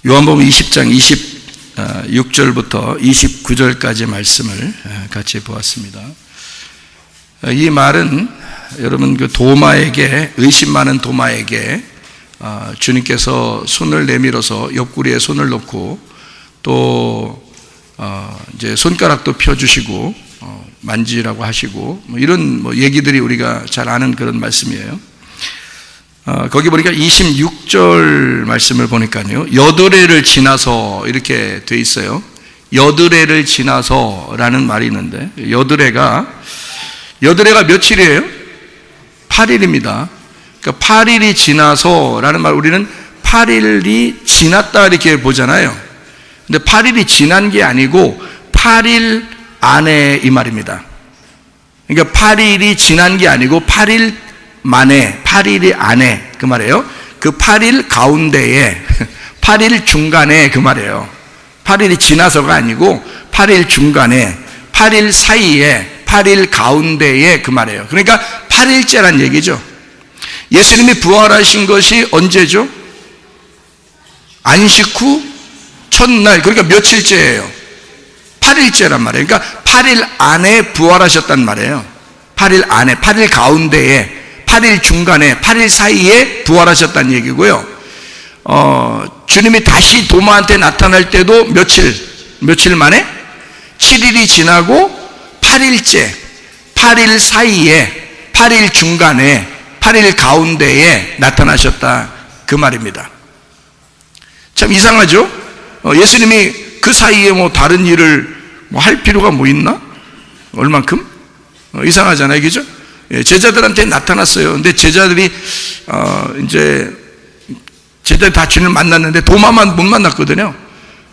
요한복음 20장 26절부터 29절까지 말씀을 같이 보았습니다. 이 말은 여러분 그 도마에게, 의심 많은 도마에게 주님께서 손을 내밀어서 옆구리에 손을 놓고 또 이제 손가락도 펴주시고 만지라고 하시고 이런 얘기들이 우리가 잘 아는 그런 말씀이에요. 거기 보니까 26절 말씀을 보니까요, 여드레를 지나서 이렇게 돼 있어요. 여드레를 지나서 라는 말이 있는데, 여드레가 며칠이에요? 8일입니다. 그러니까 8일이 지나서 라는 말, 우리는 8일이 지났다 이렇게 보잖아요. 근데 8일이 지난 게 아니고 8일 안에 이 말입니다. 그러니까 8일이 지난 게 아니고 8일 만에, 8일이 안에 그 말이에요. 그 8일 가운데에, 8일 중간에 그 말이에요. 8일이 지나서가 아니고 8일 중간에, 8일 사이에, 8일 가운데에 그 말이에요. 그러니까 8일째란 얘기죠. 예수님이 부활하신 것이 언제죠? 안식 후 첫날, 그러니까 며칠째예요? 8일째란 말이에요. 그러니까 8일 안에 부활하셨단 말이에요. 8일 안에, 8일 가운데에, 8일 중간에, 8일 사이에 부활하셨다는 얘기고요. 주님이 다시 도마한테 나타날 때도 며칠 만에? 7일이 지나고 8일째, 8일 사이에, 8일 중간에, 8일 가운데에 나타나셨다 그 말입니다. 참 이상하죠? 예수님이 그 사이에 다른 일을 할 필요가 있나? 얼만큼? 이상하잖아요, 그죠? 제자들한테 나타났어요. 근데 제자들이 제자들이 다 주님을 만났는데 도마만 못 만났거든요.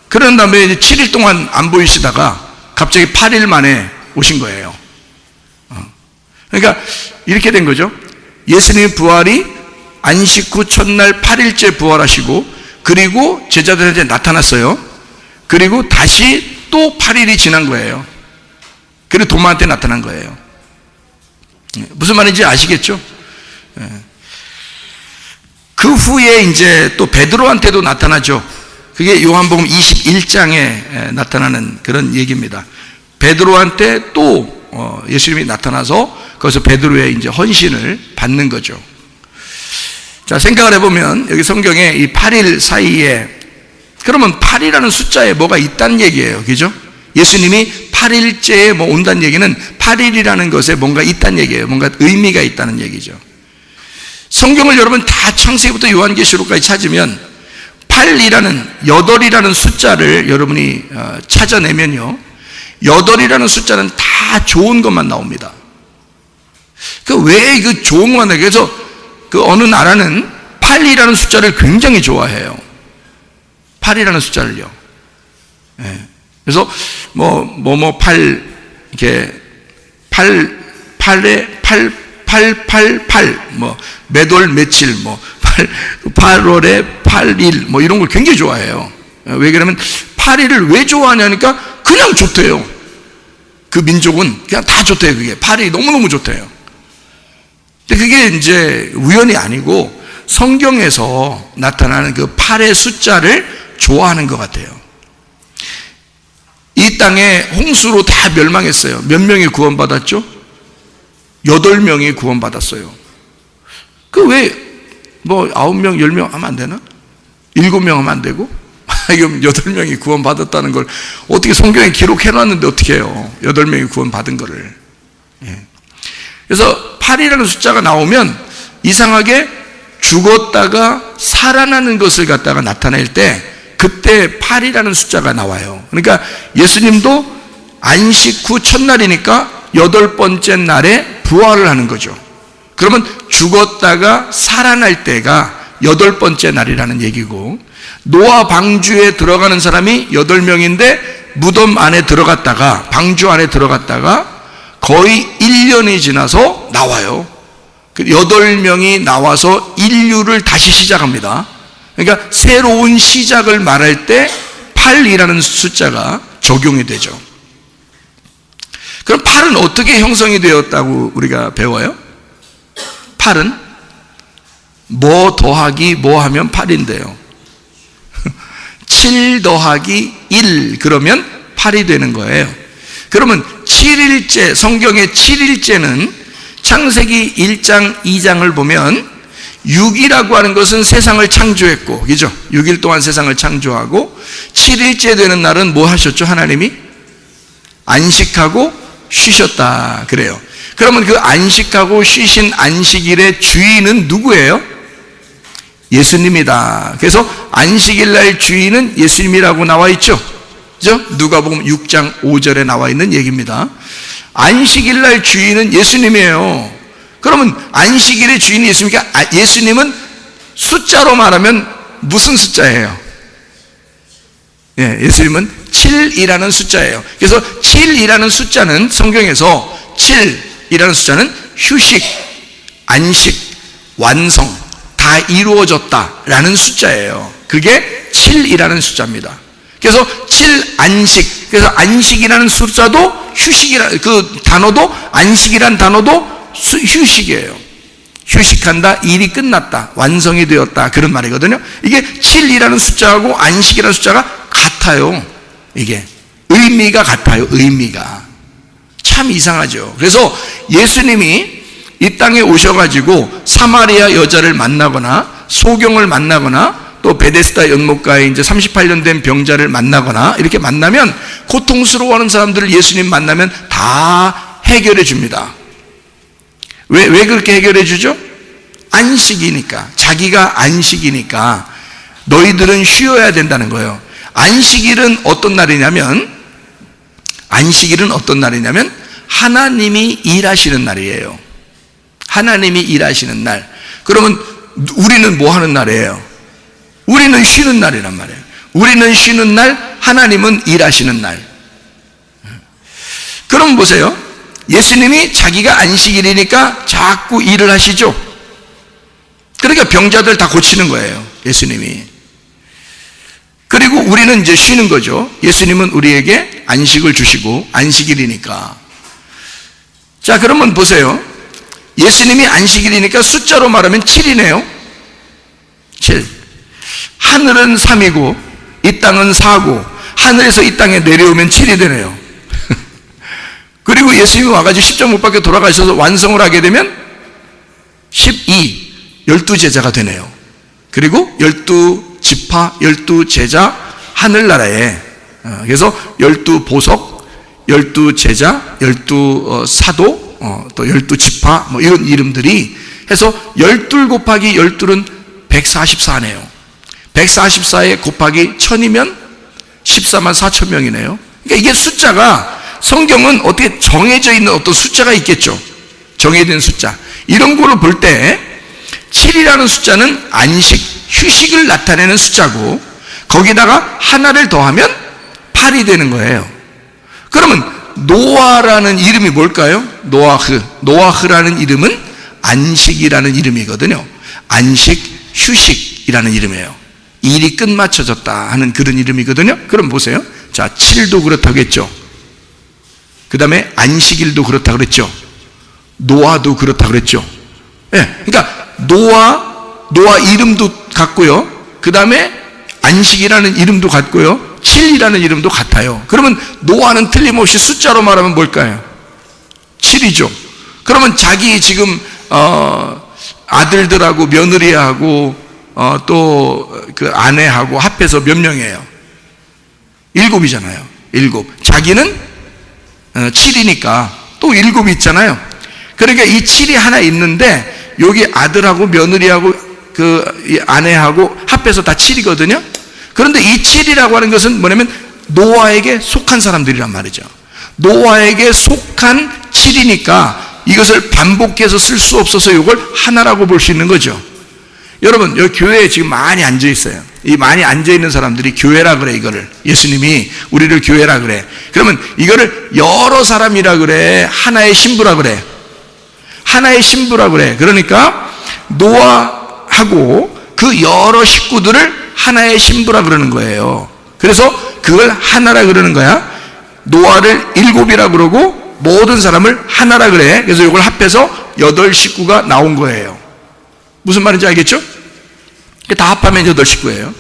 그런 다음에 이제 7일 동안 안 보이시다가 갑자기 8일 만에 오신 거예요. 그러니까 이렇게 된 거죠. 예수님의 부활이 안식 후 첫날 8일째 부활하시고, 그리고 제자들한테 나타났어요. 그리고 다시 또 8일이 지난 거예요. 그리고 도마한테 나타난 거예요. 무슨 말인지 아시겠죠? 그 후에 이제 또 베드로한테도 나타나죠. 그게 요한복음 21장에 나타나는 그런 얘기입니다. 베드로한테 또 예수님이 나타나서 거기서 베드로의 이제 헌신을 받는 거죠. 자, 생각을 해보면 여기 성경에 이 8일 사이에, 그러면 8이라는 숫자에 뭐가 있다는 얘기예요. 그죠? 예수님이 8일째에 온다는 얘기는 8일이라는 것에 뭔가 있다는 얘기예요. 뭔가 의미가 있다는 얘기죠. 성경을 여러분 다 창세기부터 요한계시록까지 찾으면 8이라는 숫자를 여러분이 찾아내면요, 8이라는 숫자는 다 좋은 것만 나옵니다. 왜 그 좋은 것만 나요? 그래서 그 어느 나라는 8이라는 숫자를 굉장히 좋아해요. 8이라는 숫자를요. 그래서 8 이렇게 888 매월 며칠 8월에 8일 이런 걸 굉장히 좋아해요. 왜 그러면 8일을 왜 좋아하냐니까 그냥 좋대요. 그 민족은 그냥 다 좋대요. 그게 8일이 너무너무 좋대요. 근데 그게 이제 우연이 아니고 성경에서 나타나는 그 8의 숫자를 좋아하는 것 같아요. 이 땅에 홍수로 다 멸망했어요. 몇 명이 구원받았죠? 8명이 구원받았어요. 그 왜 9명, 10명 하면 안 되나? 7명 하면 안 되고? 이건 8명이 구원받았다는 걸 어떻게 성경에 기록해놨는데 어떻게 해요? 8명이 구원받은 거를. 그래서 8이라는 숫자가 나오면 이상하게 죽었다가 살아나는 것을 갖다가 나타낼 때 그때 8이라는 숫자가 나와요. 그러니까 예수님도 안식 후 첫날이니까 8번째 날에 부활을 하는 거죠. 그러면 죽었다가 살아날 때가 8번째 날이라는 얘기고, 노아 방주에 들어가는 사람이 8명인데 무덤 안에 들어갔다가, 방주 안에 들어갔다가 거의 1년이 지나서 나와요. 8명이 나와서 인류를 다시 시작합니다. 그러니까 새로운 시작을 말할 때 8이라는 숫자가 적용이 되죠. 그럼 8은 어떻게 형성이 되었다고 우리가 배워요? 8은 뭐 더하기 뭐 하면 8인데요. 7 더하기 1 그러면 8이 되는 거예요. 그러면 7일째, 성경의 7일째는 창세기 1장, 2장을 보면 6이라고 하는 것은 세상을 창조했고, 그죠? 6일 동안 세상을 창조하고 7일째 되는 날은 뭐 하셨죠? 하나님이 안식하고 쉬셨다 그래요. 그러면 그 안식하고 쉬신 안식일의 주인은 누구예요? 예수님이다. 그래서 안식일날 주인은 예수님이라고 나와 있죠. 그죠? 누가복음 6장 5절에 나와 있는 얘기입니다. 안식일날 주인은 예수님이에요. 그러면 안식일의 주인이 예수님이니까 예수님은 숫자로 말하면 무슨 숫자예요? 예수님은 7이라는 숫자예요. 그래서 7이라는 숫자는 성경에서 7이라는 숫자는 휴식, 안식, 완성 다 이루어졌다라는 숫자예요. 그게 7이라는 숫자입니다. 그래서 7안식, 그래서 안식이라는 숫자도 휴식이라는 그 단어도 안식이라는 단어도 휴식이에요. 휴식한다, 일이 끝났다, 완성이 되었다 그런 말이거든요. 이게 7이라는 숫자하고 안식이라는 숫자가 같아요. 이게 의미가 같아요. 의미가 참 이상하죠. 그래서 예수님이 이 땅에 오셔가지고 사마리아 여자를 만나거나 소경을 만나거나 또 베데스다 연못가에 이제 38년 된 병자를 만나거나 이렇게 만나면 고통스러워하는 사람들을 예수님 만나면 다 해결해 줍니다. 왜 그렇게 해결해 주죠? 안식이니까. 자기가 안식이니까 너희들은 쉬어야 된다는 거예요. 안식일은 어떤 날이냐면 하나님이 일하시는 날이에요. 하나님이 일하시는 날. 그러면 우리는 뭐 하는 날이에요? 우리는 쉬는 날이란 말이에요. 우리는 쉬는 날, 하나님은 일하시는 날. 그럼 보세요. 예수님이 자기가 안식일이니까 자꾸 일을 하시죠. 그러니까 병자들 다 고치는 거예요. 예수님이. 그리고 우리는 이제 쉬는 거죠. 예수님은 우리에게 안식을 주시고 안식일이니까. 자, 그러면 보세요. 예수님이 안식일이니까 숫자로 말하면 7이네요. 7. 하늘은 3이고 이 땅은 4고 하늘에서 이 땅에 내려오면 7이 되네요. 그리고 예수님이 와가지고 십자가 못 박혀 돌아가셔서 완성을 하게 되면 12, 12제자가 되네요. 그리고 12지파, 12제자 하늘나라에 그래서 12보석, 12제자, 12사도, 또 12지파 뭐 이런 이름들이 해서 12 곱하기 12는 144네요. 144에 곱하기 1000이면 14만 4천 명이네요. 그러니까 이게 숫자가 성경은 어떻게 정해져 있는 어떤 숫자가 있겠죠. 정해진 숫자. 이런 거를 볼 때 7이라는 숫자는 안식, 휴식을 나타내는 숫자고 거기다가 하나를 더하면 8이 되는 거예요. 그러면 노아라는 이름이 뭘까요? 노아흐라는 이름은 안식이라는 이름이거든요. 안식, 휴식이라는 이름이에요. 일이 끝마쳐졌다 하는 그런 이름이거든요. 그럼 보세요. 자, 7도 그렇다고 했죠. 그 다음에 안식일도 그렇다고 그랬죠. 노아도 그렇다고 그랬죠. 그러니까 노아 이름도 같고요. 그 다음에 안식이라는 이름도 같고요. 7이라는 이름도 같아요. 그러면 노아는 틀림없이 숫자로 말하면 뭘까요? 7이죠. 그러면 자기 지금 아들들하고 며느리하고 또 그 아내하고 합해서 몇 명이에요? 7이잖아요. 7. 자기는 7이니까 또 7이 있잖아요. 그러니까 이 7이 하나 있는데 여기 아들하고 며느리하고 그 아내하고 합해서 다 7이거든요. 그런데 이 7이라고 하는 것은 뭐냐면 노아에게 속한 사람들이란 말이죠. 노아에게 속한 7이니까 이것을 반복해서 쓸 수 없어서 이걸 하나라고 볼 수 있는 거죠. 여러분, 여기 교회에 지금 많이 앉아 있어요. 이 많이 앉아 있는 사람들이 교회라 그래. 이거를 예수님이 우리를 교회라 그래. 그러면 이거를 여러 사람이라 그래, 하나의 신부라 그래. 하나의 신부라 그래. 그러니까 노아하고 그 여러 식구들을 하나의 신부라 그러는 거예요. 그래서 그걸 하나라 그러는 거야. 노아를 7이라 그러고 모든 사람을 하나라 그래. 그래서 이걸 합해서 8식구가 나온 거예요. 무슨 말인지 알겠죠? 다 합하면 8식구예요.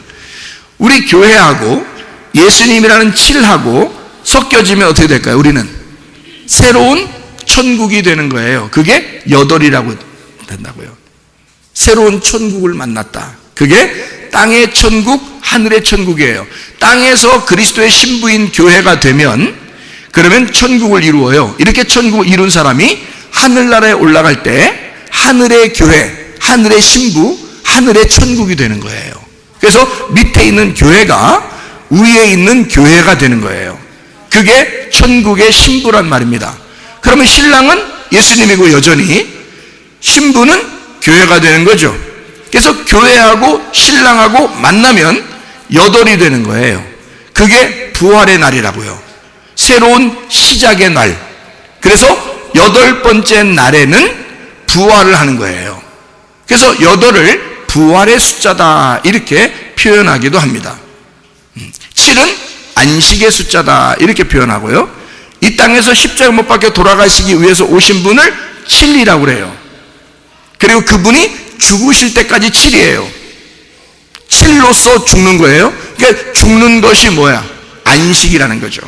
우리 교회하고 예수님이라는 칠하고 섞여지면 어떻게 될까요? 우리는 새로운 천국이 되는 거예요. 그게 여덟이라고 된다고요. 새로운 천국을 만났다. 그게 땅의 천국, 하늘의 천국이에요. 땅에서 그리스도의 신부인 교회가 되면 그러면 천국을 이루어요. 이렇게 천국을 이룬 사람이 하늘나라에 올라갈 때 하늘의 교회, 하늘의 신부, 하늘의 천국이 되는 거예요. 그래서 밑에 있는 교회가 위에 있는 교회가 되는 거예요. 그게 천국의 신부란 말입니다. 그러면 신랑은 예수님이고 여전히 신부는 교회가 되는 거죠. 그래서 교회하고 신랑하고 만나면 여덟이 되는 거예요. 그게 부활의 날이라고요. 새로운 시작의 날. 그래서 여덟 번째 날에는 부활을 하는 거예요. 그래서 여덟을 부활의 숫자다 이렇게 표현하기도 합니다. 7은 안식의 숫자다 이렇게 표현하고요. 이 땅에서 십자가 못 박혀 돌아가시기 위해서 오신 분을 7이라고 그래요. 그리고 그분이 죽으실 때까지 7이에요. 7로서 죽는 거예요. 그러니까 죽는 것이 뭐야? 안식이라는 거죠.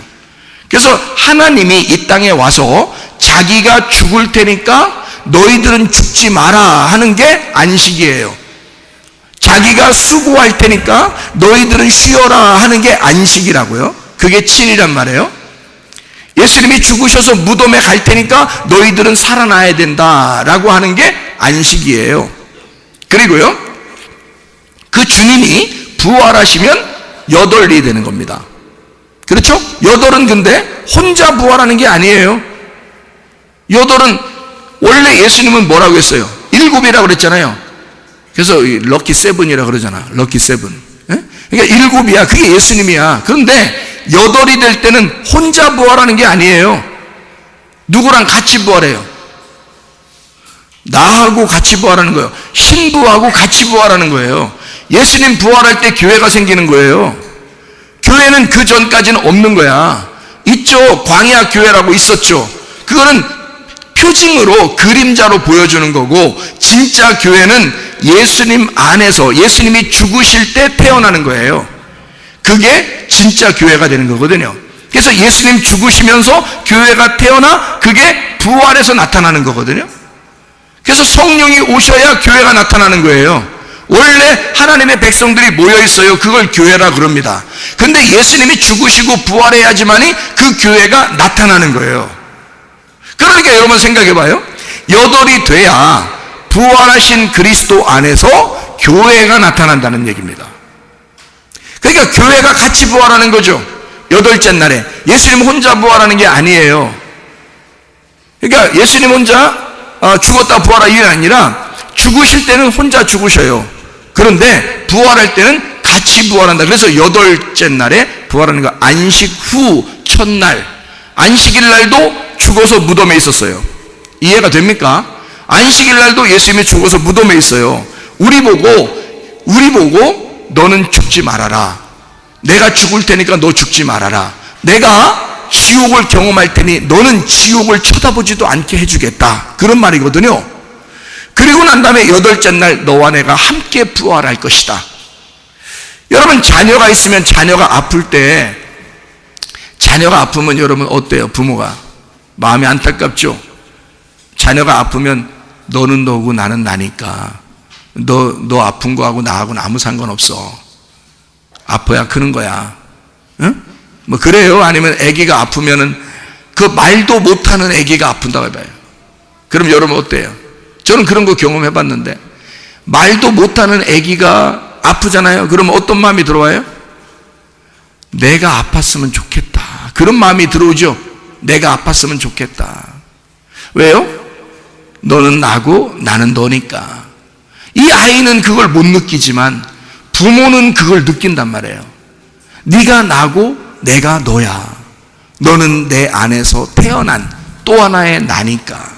그래서 하나님이 이 땅에 와서 자기가 죽을 테니까 너희들은 죽지 마라 하는 게 안식이에요. 자기가 수고할 테니까 너희들은 쉬어라 하는 게 안식이라고요. 그게 7이란 말이에요. 예수님이 죽으셔서 무덤에 갈 테니까 너희들은 살아나야 된다라고 하는 게 안식이에요. 그리고요, 그 주님이 부활하시면 여덟이 되는 겁니다. 그렇죠? 여덟은 근데 혼자 부활하는 게 아니에요. 여덟은 원래 예수님은 뭐라고 했어요? 7이라고 그랬잖아요. 그래서 럭키 세븐이라고 그러잖아. 럭키 세븐. 그러니까 7이야. 그게 예수님이야. 그런데 8이 될 때는 혼자 부활하는 게 아니에요. 누구랑 같이 부활해요? 나하고 같이 부활하는 거예요. 신부하고 같이 부활하는 거예요. 예수님 부활할 때 교회가 생기는 거예요. 교회는 그 전까지는 없는 거야. 있죠. 광야 교회라고 있었죠. 그거는 표징으로, 그림자로 보여주는 거고, 진짜 교회는 예수님 안에서 예수님이 죽으실 때 태어나는 거예요. 그게 진짜 교회가 되는 거거든요. 그래서 예수님 죽으시면서 교회가 태어나 그게 부활해서 나타나는 거거든요. 그래서 성령이 오셔야 교회가 나타나는 거예요. 원래 하나님의 백성들이 모여 있어요. 그걸 교회라 그럽니다. 근데 예수님이 죽으시고 부활해야지만이 그 교회가 나타나는 거예요. 그러니까 여러분 생각해 봐요. 8이 돼야 부활하신 그리스도 안에서 교회가 나타난다는 얘기입니다. 그러니까 교회가 같이 부활하는 거죠. 8째 날에. 예수님 혼자 부활하는 게 아니에요. 그러니까 예수님 혼자 죽었다 부활한 이유가 아니라 죽으실 때는 혼자 죽으셔요. 그런데 부활할 때는 같이 부활한다. 그래서 8째 날에 부활하는 거. 안식 후 첫날. 안식일 날도 죽어서 무덤에 있었어요. 이해가 됩니까? 안식일 날도 예수님이 죽어서 무덤에 있어요. 우리 보고 너는 죽지 말아라. 내가 죽을 테니까 너 죽지 말아라. 내가 지옥을 경험할 테니 너는 지옥을 쳐다보지도 않게 해주겠다. 그런 말이거든요. 그리고 난 다음에 8째 날 너와 내가 함께 부활할 것이다. 여러분 자녀가 있으면 자녀가 아플 때, 자녀가 아프면 여러분 어때요? 부모가 마음이 안타깝죠? 자녀가 아프면 너는 너고 나는 나니까 너 아픈 거하고 나하고는 아무 상관없어. 아파야 크는 거야. 응? 뭐 그래요? 아니면 아기가 아프면은 그 말도 못하는 아기가 아픈다고 해봐요. 그럼 여러분 어때요? 저는 그런 거 경험해 봤는데 말도 못하는 아기가 아프잖아요. 그러면 어떤 마음이 들어와요? 내가 아팠으면 좋겠다. 그런 마음이 들어오죠. 내가 아팠으면 좋겠다. 왜요? 너는 나고 나는 너니까. 이 아이는 그걸 못 느끼지만 부모는 그걸 느낀단 말이에요. 네가 나고 내가 너야. 너는 내 안에서 태어난 또 하나의 나니까.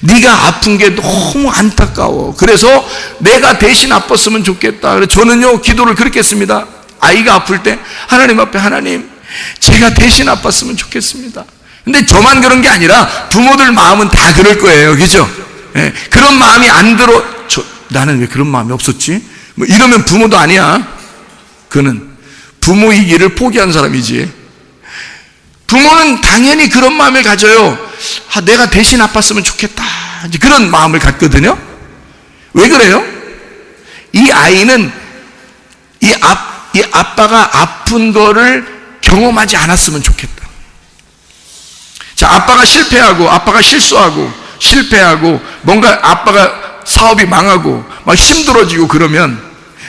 네가 아픈 게 너무 안타까워. 그래서 내가 대신 아팠으면 좋겠다. 그래서 저는요 기도를 그렇게 했습니다. 아이가 아플 때 하나님 앞에, 하나님 제가 대신 아팠으면 좋겠습니다. 근데 저만 그런 게 아니라 부모들 마음은 다 그럴 거예요. 그죠? 예, 그런 마음이 안 들어. 나는 왜 그런 마음이 없었지? 뭐 이러면 부모도 아니야. 그는 부모이기를 포기한 사람이지. 부모는 당연히 그런 마음을 가져요. 내가 대신 아팠으면 좋겠다, 이제 그런 마음을 갖거든요. 왜 그래요? 이 아이는 이 아빠가 아픈 거를 경험하지 않았으면 좋겠다. 자, 아빠가 실패하고, 아빠가 실수하고, 뭔가 아빠가 사업이 망하고, 막 힘들어지고 그러면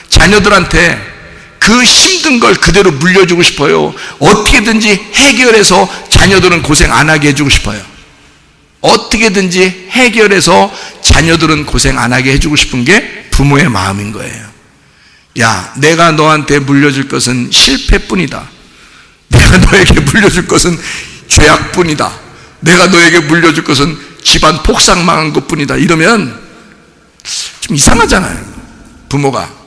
자녀들한테 그 힘든 걸 그대로 물려주고 싶어요. 어떻게든지 해결해서 자녀들은 고생 안 하게 해주고 싶어요. 어떻게든지 해결해서 자녀들은 고생 안 하게 해주고 싶은 게 부모의 마음인 거예요. 야, 내가 너한테 물려줄 것은 실패뿐이다. 내가 너에게 물려줄 것은 죄악뿐이다. 내가 너에게 물려줄 것은 집안 폭삭 망한 것뿐이다. 이러면 좀 이상하잖아요, 부모가.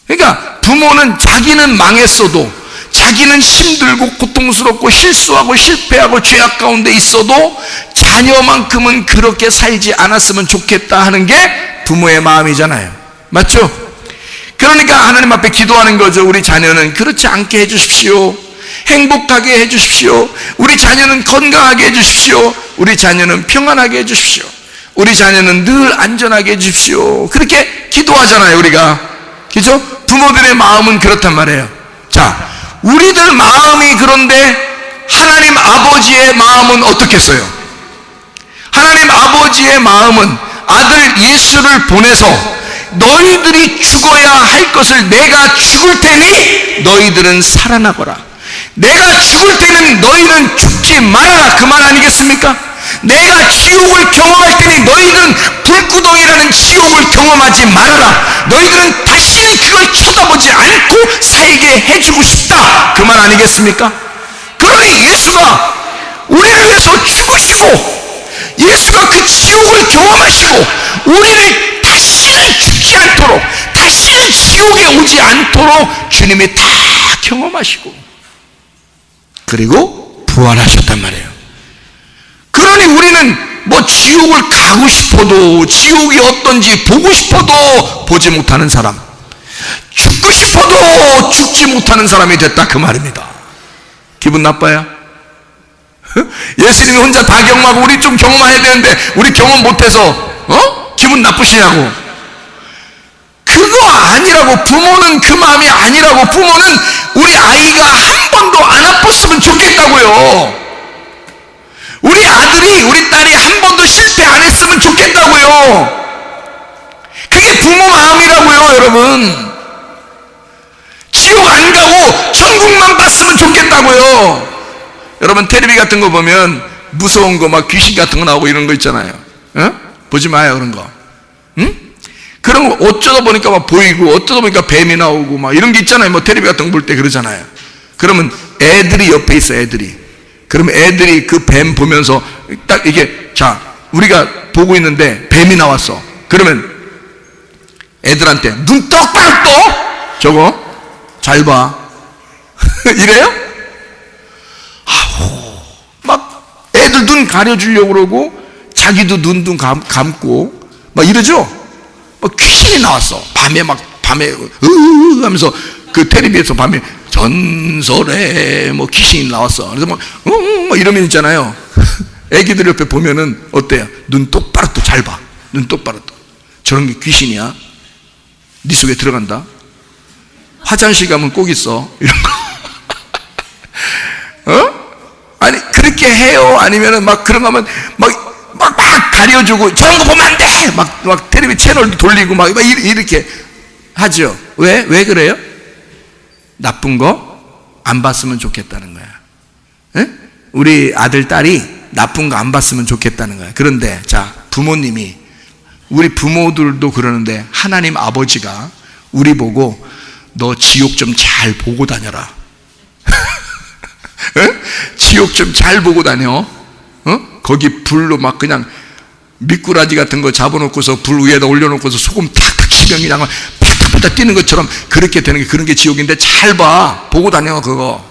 그러니까 부모는 자기는 망했어도, 자기는 힘들고 고통스럽고 실수하고 실패하고 죄악 가운데 있어도 자녀만큼은 그렇게 살지 않았으면 좋겠다 하는 게 부모의 마음이잖아요. 맞죠? 그러니까 하나님 앞에 기도하는 거죠. 우리 자녀는 그렇지 않게 해주십시오. 행복하게 해주십시오. 우리 자녀는 건강하게 해주십시오. 우리 자녀는 평안하게 해주십시오. 우리 자녀는 늘 안전하게 해주십시오. 그렇게 기도하잖아요, 우리가. 그죠? 부모들의 마음은 그렇단 말이에요. 자, 우리들 마음이 그런데 하나님 아버지의 마음은 어떻겠어요? 하나님 아버지의 마음은 아들 예수를 보내서 너희들이 죽어야 할 것을 내가 죽을 테니 너희들은 살아나거라. 내가 죽을 때는 너희는 죽지 말아라, 그 말 아니겠습니까? 내가 지옥을 경험할 테니 너희들은 불구덩이라는 지옥을 경험하지 말아라. 너희들은 다시는 그걸 쳐다보지 않고 살게 해주고 싶다, 그 말 아니겠습니까? 그러니 예수가 우리를 위해서 죽으시고, 예수가 그 지옥을 경험하시고 우리를 다시는 죽지 않도록, 다시는 지옥에 오지 않도록 주님이 다 경험하시고 그리고 부활하셨단 말이에요. 그러니 우리는 뭐 지옥을 가고 싶어도, 지옥이 어떤지 보고 싶어도 보지 못하는 사람, 죽고 싶어도 죽지 못하는 사람이 됐다, 그 말입니다. 기분 나빠요? 예수님이 혼자 다 경험하고 우리 좀 경험해야 되는데 우리 경험 못해서 기분 나쁘시냐고. 그거 아니라고. 부모는 그 마음이 아니라고. 부모는 우리 아이가 한 번도 안 아팠으면 좋겠다고요. 우리 아들이, 우리 딸이 한 번도 실패 안 했으면 좋겠다고요. 그게 부모 마음이라고요, 여러분. 지옥 안 가고 천국만 갔으면 좋겠다고요. 여러분, 텔레비 같은 거 보면 무서운 거, 막 귀신 같은 거 나오고 이런 거 있잖아요. 보지 마요, 그런 거. 응? 그런 거 어쩌다 보니까 막 보이고, 어쩌다 보니까 뱀이 나오고 막 이런 게 있잖아요. 뭐 텔레비 같은 거 볼 때 그러잖아요. 그러면 애들이 옆에 있어, 애들이. 그러면 애들이 그 뱀 보면서 딱 이게, 자, 우리가 보고 있는데 뱀이 나왔어. 그러면 애들한테 눈 똑바로 떠! 저거 잘 봐. 이래요? 막 애들 눈 가려주려고 그러고 자기도 눈 감고 막 이러죠? 막 귀신이 나왔어. 밤에 하면서 그 텔레비에서 밤에 전설에 뭐 귀신이 나왔어. 그래서 막 이러면 있잖아요. 애기들 옆에 보면은 어때요? 눈 똑바로 또 잘 봐. 눈 똑바로 또. 저런 게 귀신이야. 네 속에 들어간다. 화장실 가면 꼭 있어. 이런 거. 아니, 그렇게 해요? 아니면은 막 그런 거 하면 막 가려주고 저런 거 보면 안 돼! 막 텔레비 채널 돌리고 막 이렇게 하죠. 왜 그래요? 나쁜 거 안 봤으면 좋겠다는 거야. 에? 우리 아들, 딸이 나쁜 거 안 봤으면 좋겠다는 거야. 그런데, 자, 부모님이, 우리 부모들도 그러는데 하나님 아버지가 우리 보고 너 지옥 좀 잘 보고 다녀라. 지옥 좀 잘 보고 다녀. 거기 불로 막 그냥 미꾸라지 같은 거 잡아놓고서 불 위에다 올려놓고서 소금 탁탁 치면 그냥 팍팍팍 뛰는 것처럼 그렇게 되는 게, 그런 게 지옥인데 잘 봐. 보고 다녀, 그거.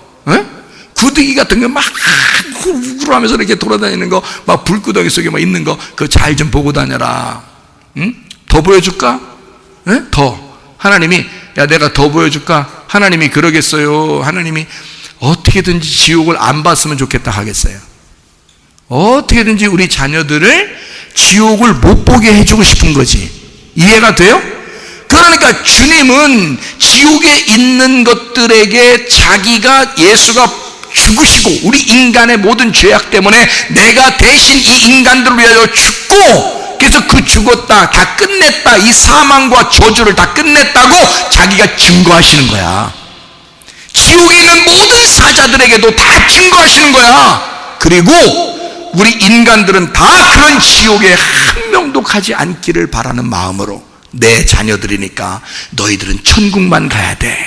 구더기 같은 거 막 후루후루 하면서 이렇게 돌아다니는 거, 막 불구덩이 속에 막 있는 거, 그거 잘 좀 보고 다녀라. 응? 더 보여줄까? 더. 하나님이, 야, 내가 더 보여줄까? 하나님이 그러겠어요? 하나님이 어떻게든지 지옥을 안 봤으면 좋겠다 하겠어요? 어떻게든지 우리 자녀들을 지옥을 못 보게 해주고 싶은 거지. 이해가 돼요? 그러니까 주님은 지옥에 있는 것들에게 자기가 예수가 죽으시고 우리 인간의 모든 죄악 때문에 내가 대신 이 인간들을 위하여 죽고, 그래서 그 죽었다, 다 끝냈다, 이 사망과 저주를 다 끝냈다고 자기가 증거하시는 거야. 지옥에 있는 모든 사자들에게도 다 증거하시는 거야. 그리고 우리 인간들은 다 그런 지옥에 한 명도 가지 않기를 바라는 마음으로, 내 자녀들이니까 너희들은 천국만 가야 돼.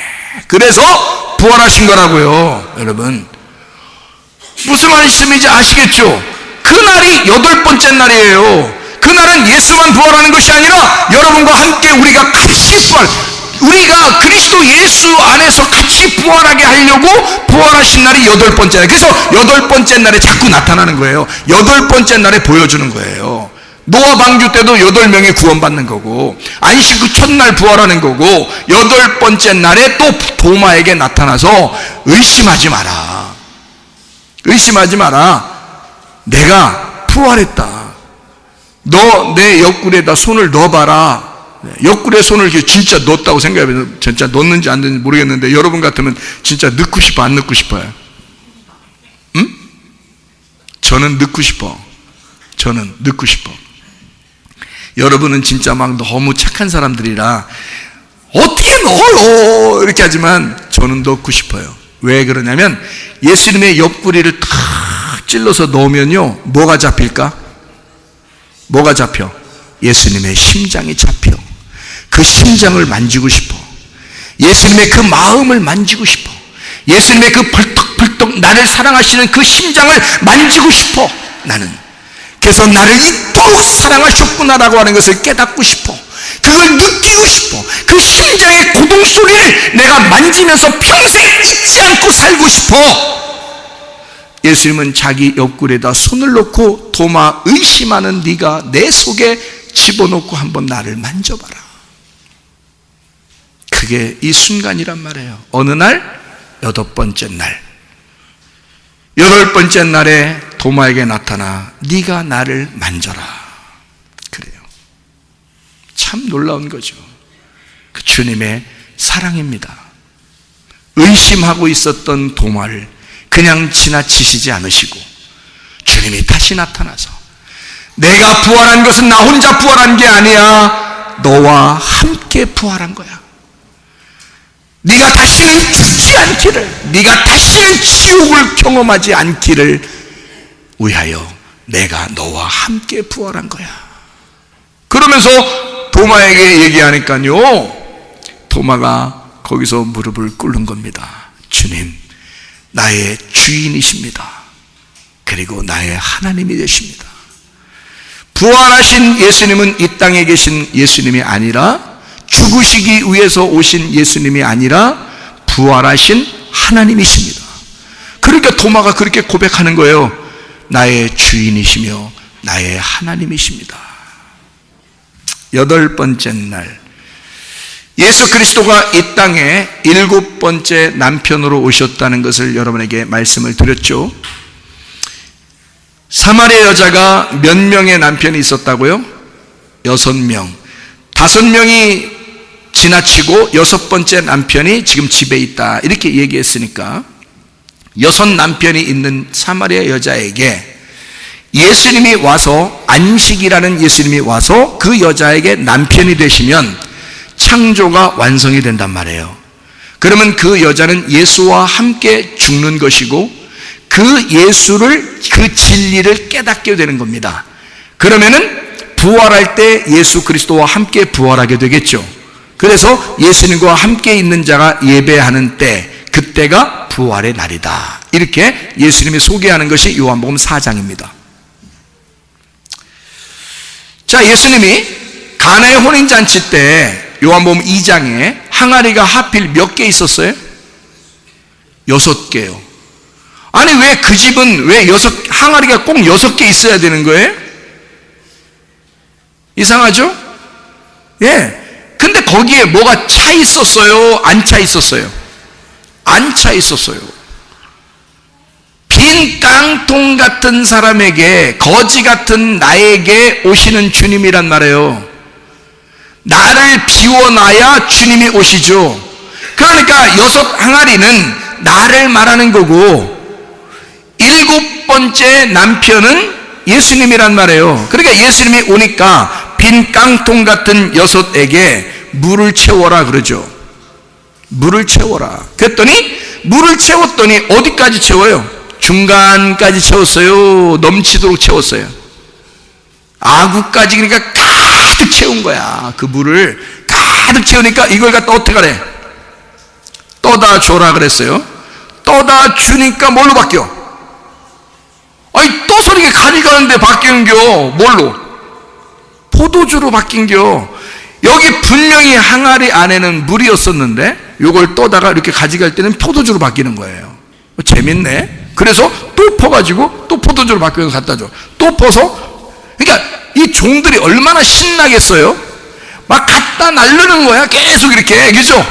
그래서 부활하신 거라고요. 여러분, 무슨 말씀인지 아시겠죠? 그날이 8번째 날이에요. 그날은 예수만 부활하는 것이 아니라 여러분과 함께 우리가 같이 우리가 그리스도 예수 안에서 같이 부활하게 하려고 부활하신 날이 8번째 날. 그래서 8번째 날에 자꾸 나타나는 거예요. 8번째 날에 보여주는 거예요. 노아 방주 때도 8명이 구원받는 거고, 안식 그 첫날 부활하는 거고, 8번째 날에 또 도마에게 나타나서 의심하지 마라. 의심하지 마라. 내가 부활했다. 너 내 옆구리에다 손을 넣어봐라. 옆구리에 손을 진짜 넣었다고 생각해보면, 진짜 넣는지 안 넣는지 모르겠는데 여러분 같으면 진짜 넣고 싶어, 안 넣고 싶어요? 응? 저는 넣고 싶어. 저는 넣고 싶어. 여러분은 진짜 막 너무 착한 사람들이라 어떻게 넣어요? 이렇게 하지만 저는 넣고 싶어요. 왜 그러냐면 예수님의 옆구리를 탁 찔러서 넣으면요, 뭐가 잡힐까? 뭐가 잡혀? 예수님의 심장이 잡혀. 그 심장을 만지고 싶어. 예수님의 그 마음을 만지고 싶어. 예수님의 그 벌떡벌떡 나를 사랑하시는 그 심장을 만지고 싶어, 나는. 그래서 나를 이토록 사랑하셨구나라고 하는 것을 깨닫고 싶어. 그걸 느끼고 싶어. 그 심장의 고동소리를 내가 만지면서 평생 잊지 않고 살고 싶어. 예수님은 자기 옆구리에다 손을 놓고, 도마, 의심하는 네가 내 속에 집어넣고 한번 나를 만져봐라. 그게 이 순간이란 말이에요. 어느 날? 8번째 날. 8번째 날에 도마에게 나타나 네가 나를 만져라. 그래요. 참 놀라운 거죠. 그 주님의 사랑입니다. 의심하고 있었던 도마를 그냥 지나치시지 않으시고 주님이 다시 나타나서, 내가 부활한 것은 나 혼자 부활한 게 아니야, 너와 함께 부활한 거야. 네가 다시는 죽지 않기를, 네가 다시는 지옥을 경험하지 않기를 위하여 내가 너와 함께 부활한 거야. 그러면서 도마에게 얘기하니까요, 도마가 거기서 무릎을 꿇는 겁니다. 주님, 나의 주인이십니다. 그리고 나의 하나님이 되십니다. 부활하신 예수님은 이 땅에 계신 예수님이 아니라, 죽으시기 위해서 오신 예수님이 아니라 부활하신 하나님이십니다. 그러니까 도마가 그렇게 고백하는 거예요. 나의 주인이시며 나의 하나님이십니다. 8번째 날, 예수 그리스도가 이 땅에 7번째 남편으로 오셨다는 것을 여러분에게 말씀을 드렸죠. 사마리아 여자가 몇 명의 남편이 있었다고요? 6명. 5명이 지나치고 6번째 남편이 지금 집에 있다, 이렇게 얘기했으니까 6 남편이 있는 사마리아 여자에게 예수님이 와서, 안식이라는 예수님이 와서 그 여자에게 남편이 되시면 창조가 완성이 된단 말이에요. 그러면 그 여자는 예수와 함께 죽는 것이고, 그 예수를, 그 진리를 깨닫게 되는 겁니다. 그러면은 부활할 때 예수 그리스도와 함께 부활하게 되겠죠. 그래서 예수님과 함께 있는 자가 예배하는 때, 그때가 부활의 날이다, 이렇게 예수님이 소개하는 것이 요한복음 4장입니다. 자, 예수님이 가나의 혼인잔치 때 요한복음 2장에 항아리가 하필 몇 개 있었어요? 6개요. 아니, 왜 그 집은 왜 항아리가 꼭 6개 있어야 되는 거예요? 이상하죠? 예. 근데 거기에 뭐가 차 있었어요? 안 차 있었어요? 앉혀 있었어요. 빈 깡통 같은 사람에게, 거지 같은 나에게 오시는 주님이란 말이에요. 나를 비워놔야 주님이 오시죠. 그러니까 6 항아리는 나를 말하는 거고 7번째 남편은 예수님이란 말이에요. 그러니까 예수님이 오니까 빈 깡통 같은 6에게 물을 채워라 그러죠. 물을 채워라. 그랬더니 물을 채웠더니 어디까지 채워요? 중간까지 채웠어요. 넘치도록 채웠어요. 아구까지. 그러니까 가득 채운 거야. 그 물을 가득 채우니까 이걸 갖다 어떻게 하래? 떠다 줘라 그랬어요. 떠다 주니까 뭘로 바뀌어? 아니 떠서 이렇게 가져가는데 바뀌는겨. 뭘로? 포도주로 바뀐겨. 여기 분명히 항아리 안에는 물이었었는데 요걸 떠다가 이렇게 가져갈 때는 포도주로 바뀌는 거예요. 재밌네. 그래서 또 퍼가지고 또 포도주로 바뀌어서 갖다 줘. 또 퍼서. 그러니까 이 종들이 얼마나 신나겠어요? 막 갖다 날르는 거야. 계속 이렇게. 그죠?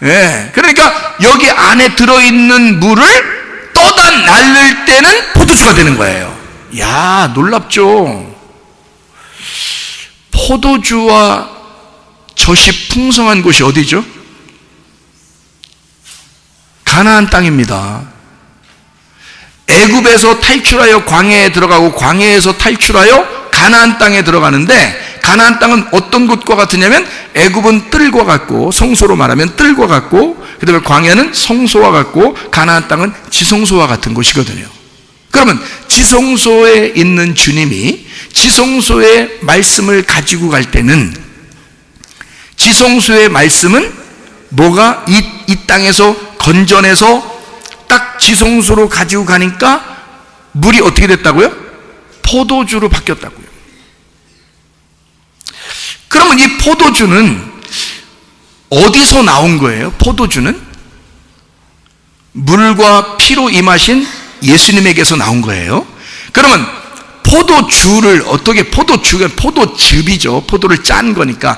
예. 그러니까 여기 안에 들어있는 물을 떠다 날릴 때는 포도주가 되는 거예요. 야, 놀랍죠? 포도주와 젖이 풍성한 곳이 어디죠? 가나안 땅입니다. 애굽에서 탈출하여 광야에 들어가고 광야에서 탈출하여 가나안 땅에 들어가는데 가나안 땅은 어떤 곳과 같으냐면 애굽은 뜰과 같고 성소로 말하면 뜰과 같고 그 다음에 광야는 성소와 같고 가나안 땅은 지성소와 같은 곳이거든요. 그러면 지성소에 있는 주님이 지성소의 말씀을 가지고 갈 때는 지성소의 말씀은 뭐가 이 땅에서 건져내서 딱 지성소로 가지고 가니까 물이 어떻게 됐다고요? 포도주로 바뀌었다고요. 그러면 이 포도주는 어디서 나온 거예요? 포도주는 물과 피로 임하신 예수님에게서 나온 거예요. 그러면 포도주를 어떻게, 포도주가 포도즙이죠. 포도를 짠 거니까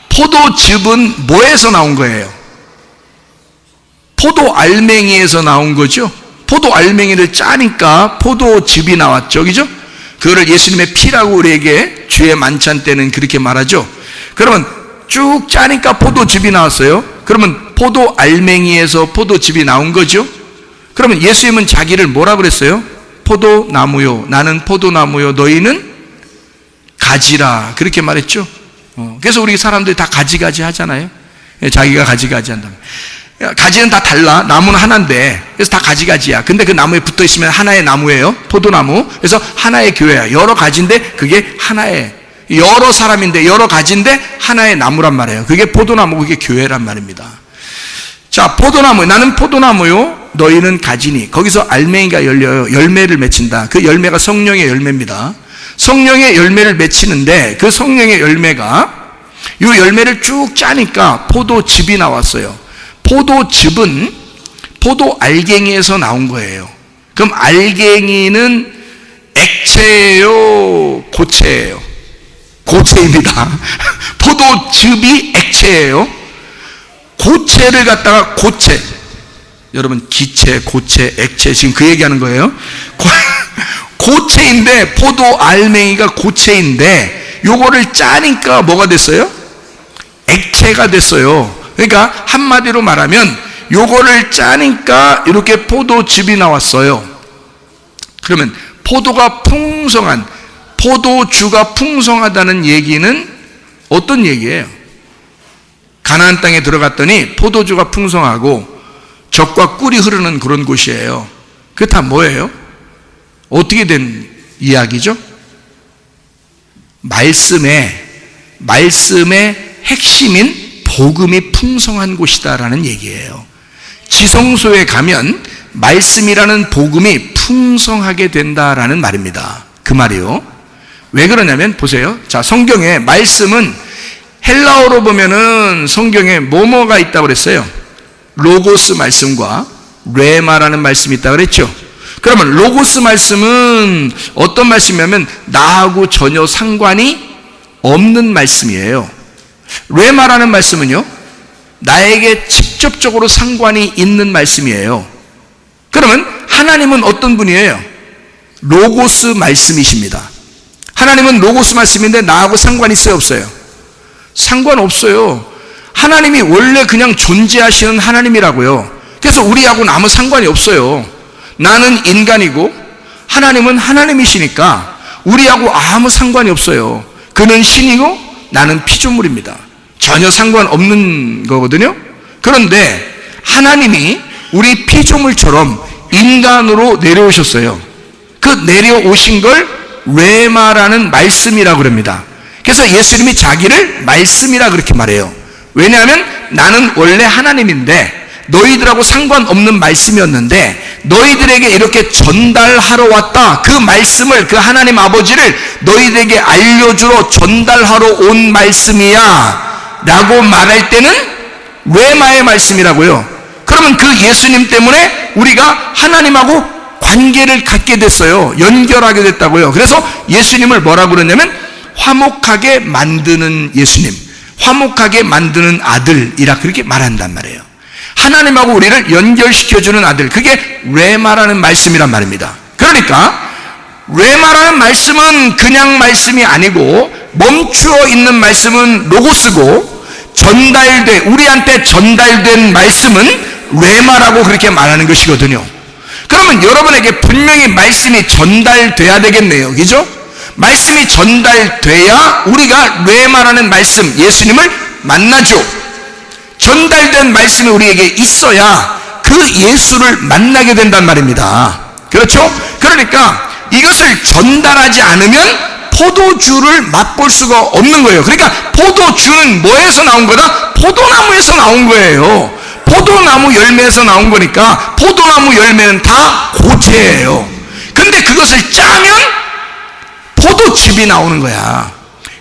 포도즙은 뭐에서 나온 거예요? 포도 알맹이에서 나온 거죠. 포도 알맹이를 짜니까 포도즙이 나왔죠. 그죠? 그거를 예수님의 피라고 우리에게 주의 만찬 때는 그렇게 말하죠. 그러면 쭉 짜니까 포도즙이 나왔어요. 그러면 포도 알맹이에서 포도즙이 나온 거죠. 그러면 예수님은 자기를 뭐라 그랬어요? 포도나무요. 나는 포도나무요. 너희는 가지라. 그렇게 말했죠. 그래서 우리 사람들이 다 가지가지 하잖아요. 자기가 가지가지 한다면. 가지는 다 달라. 나무는 하나인데. 그래서 다 가지가지야. 근데 그 나무에 붙어 있으면 하나의 나무예요. 포도나무. 그래서 하나의 교회야. 여러 가지인데 그게 하나의, 여러 사람인데 여러 가지인데 하나의 나무란 말이에요. 그게 포도나무, 그게 교회란 말입니다. 자, 포도나무. 나는 포도나무요. 너희는 가지니. 거기서 알맹이가 열려요. 열매를 맺힌다. 그 열매가 성령의 열매입니다. 성령의 열매를 맺히는데 그 성령의 열매가, 이 열매를 쭉 짜니까 포도즙이 나왔어요. 포도즙은 포도 알갱이에서 나온 거예요. 그럼 알갱이는 액체예요? 고체예요? 고체입니다. 포도즙이 액체예요. 고체를 갖다가 고체. 여러분 기체, 고체, 액체 지금 그 얘기하는 거예요. 고체인데 포도 알맹이가 고체인데 요거를 짜니까 뭐가 됐어요? 액체가 됐어요. 그러니까 한마디로 말하면 요거를 짜니까 이렇게 포도즙이 나왔어요. 그러면 포도가 풍성한, 포도주가 풍성하다는 얘기는 어떤 얘기예요? 가나안 땅에 들어갔더니 포도주가 풍성하고 젖과 꿀이 흐르는 그런 곳이에요. 그게 다 뭐예요? 어떻게 된 이야기죠? 말씀의 핵심인 복음이 풍성한 곳이다라는 얘기예요. 지성소에 가면 말씀이라는 복음이 풍성하게 된다라는 말입니다. 그 말이요. 왜 그러냐면 보세요. 자, 성경에 말씀은 헬라어로 보면은 성경에 뭐뭐가 있다고 그랬어요? 로고스 말씀과 레마라는 말씀이 있다고 그랬죠. 그러면 로고스 말씀은 어떤 말씀이냐면 나하고 전혀 상관이 없는 말씀이에요. 레마라는 말씀은요, 나에게 직접 직접적으로 상관이 있는 말씀이에요. 그러면 하나님은 어떤 분이에요? 로고스 말씀이십니다. 하나님은 로고스 말씀인데 나하고 상관이 있어요, 없어요? 상관없어요. 하나님이 원래 그냥 존재하시는 하나님이라고요. 그래서 우리하고는 아무 상관이 없어요. 나는 인간이고 하나님은 하나님이시니까 우리하고 아무 상관이 없어요. 그는 신이고 나는 피조물입니다. 전혀 상관없는 거거든요. 그런데 하나님이 우리 피조물처럼 인간으로 내려오셨어요. 그 내려오신 걸 레마라는 말씀이라고 그럽니다. 그래서 예수님이 자기를 말씀이라 그렇게 말해요. 왜냐하면 나는 원래 하나님인데 너희들하고 상관없는 말씀이었는데 너희들에게 이렇게 전달하러 왔다. 그 말씀을, 그 하나님 아버지를 너희들에게 알려주러 전달하러 온 말씀이야 라고 말할 때는 레마의 말씀이라고요. 그러면 그 예수님 때문에 우리가 하나님하고 관계를 갖게 됐어요. 연결하게 됐다고요. 그래서 예수님을 뭐라고 그러냐면 화목하게 만드는 예수님, 화목하게 만드는 아들이라 그렇게 말한단 말이에요. 하나님하고 우리를 연결시켜주는 아들, 그게 레마라는 말씀이란 말입니다. 그러니까 레마라는 말씀은 그냥 말씀이 아니고 멈추어 있는 말씀은 로고스고 우리한테 전달된 말씀은 레마라고 그렇게 말하는 것이거든요. 그러면 여러분에게 분명히 말씀이 전달돼야 되겠네요. 그죠? 말씀이 전달돼야 우리가 레마라는 말씀, 예수님을 만나죠. 전달된 말씀이 우리에게 있어야 그 예수를 만나게 된단 말입니다. 그렇죠? 그러니까 이것을 전달하지 않으면 포도주를 맛볼 수가 없는 거예요. 그러니까 포도주는 뭐에서 나온 거다? 포도나무에서 나온 거예요. 포도나무 열매에서 나온 거니까 포도나무 열매는 다 고체예요. 근데 그것을 짜면 포도즙이 나오는 거야.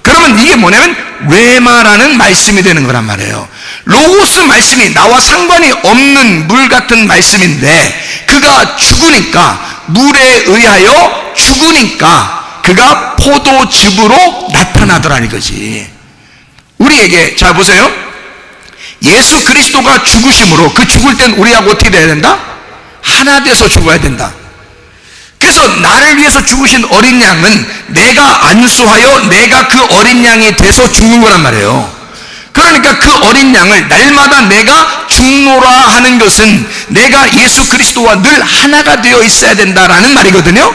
그러면 이게 뭐냐면 레마라는 말씀이 되는 거란 말이에요. 로고스 말씀이 나와 상관이 없는 물 같은 말씀인데 그가 죽으니까, 물에 의하여 죽으니까 그가 포도즙으로 나타나더라는 거지. 우리에게 자 보세요. 예수 그리스도가 죽으심으로 그 죽을 땐 우리하고 어떻게 돼야 된다? 하나 돼서 죽어야 된다. 그래서 나를 위해서 죽으신 어린 양은 내가 안수하여 내가 그 어린 양이 돼서 죽는 거란 말이에요. 그러니까 그 어린 양을 날마다 내가 죽노라 하는 것은 내가 예수 그리스도와 늘 하나가 되어 있어야 된다라는 말이거든요.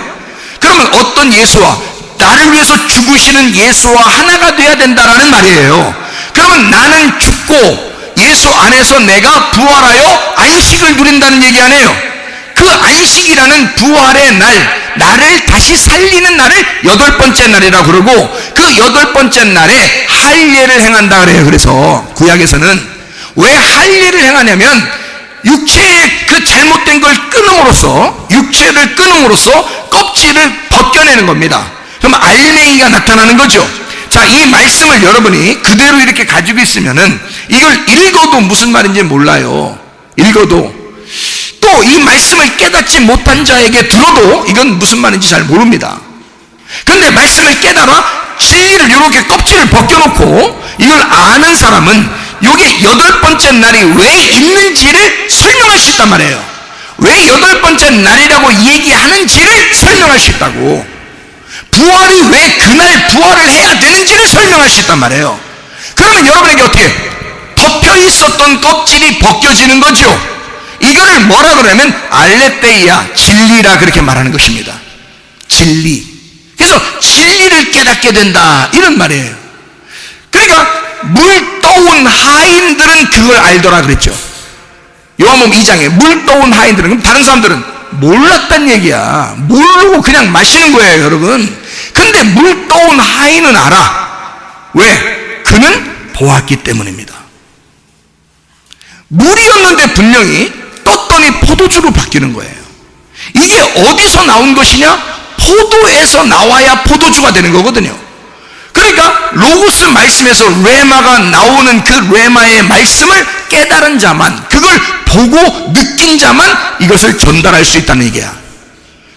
그러면 어떤 예수와, 나를 위해서 죽으시는 예수와 하나가 되어야 된다라는 말이에요. 그러면 나는 죽고 예수 안에서 내가 부활하여 안식을 누린다는 얘기 아니에요. 그 안식이라는 부활의 날, 나를 다시 살리는 날을 8번째 날이라고 그러고, 그 8번째 날에 할례를 행한다 그래요. 그래서 구약에서는 왜 할례를 행하냐면 육체의 그 잘못된 걸 끊음으로써, 육체를 끊음으로써 껍질을 벗겨내는 겁니다. 그럼 알맹이가 나타나는 거죠. 자, 이 말씀을 여러분이 그대로 이렇게 가지고 있으면은 이걸 읽어도 무슨 말인지 몰라요. 읽어도. 또 이 말씀을 깨닫지 못한 자에게 들어도 이건 무슨 말인지 잘 모릅니다. 그런데 말씀을 깨달아 진리를 이렇게 껍질을 벗겨놓고 이걸 아는 사람은 이게 8번째 날이 왜 있는지를 설명할 수 있단 말이에요. 왜 8번째 날이라고 얘기하는지를 설명할 수 있다고. 부활이 왜 그날 부활을 해야 되는지를 설명할 수 있단 말이에요. 그러면 여러분에게 어떻게 덮여 있었던 껍질이 벗겨지는 거죠. 이거를 뭐라 그러냐면 알레테이아, 진리라 그렇게 말하는 것입니다. 진리. 그래서 진리를 깨닫게 된다 이런 말이에요. 그러니까 물 떠온 하인들은 그걸 알더라 그랬죠. 요한복음 2장에 물 떠온 하인들은, 그럼 다른 사람들은 몰랐단 얘기야. 모르고 그냥 마시는 거예요, 여러분. 근데 물 떠온 하인은 알아. 왜? 그는 보았기 때문입니다. 물이었는데 분명히 떴더니 포도주로 바뀌는 거예요. 이게 어디서 나온 것이냐? 포도에서 나와야 포도주가 되는 거거든요. 그러니까 로고스 말씀에서 레마가 나오는 그 레마의 말씀을 깨달은 자만, 그걸 보고 느낀 자만 이것을 전달할 수 있다는 얘기야.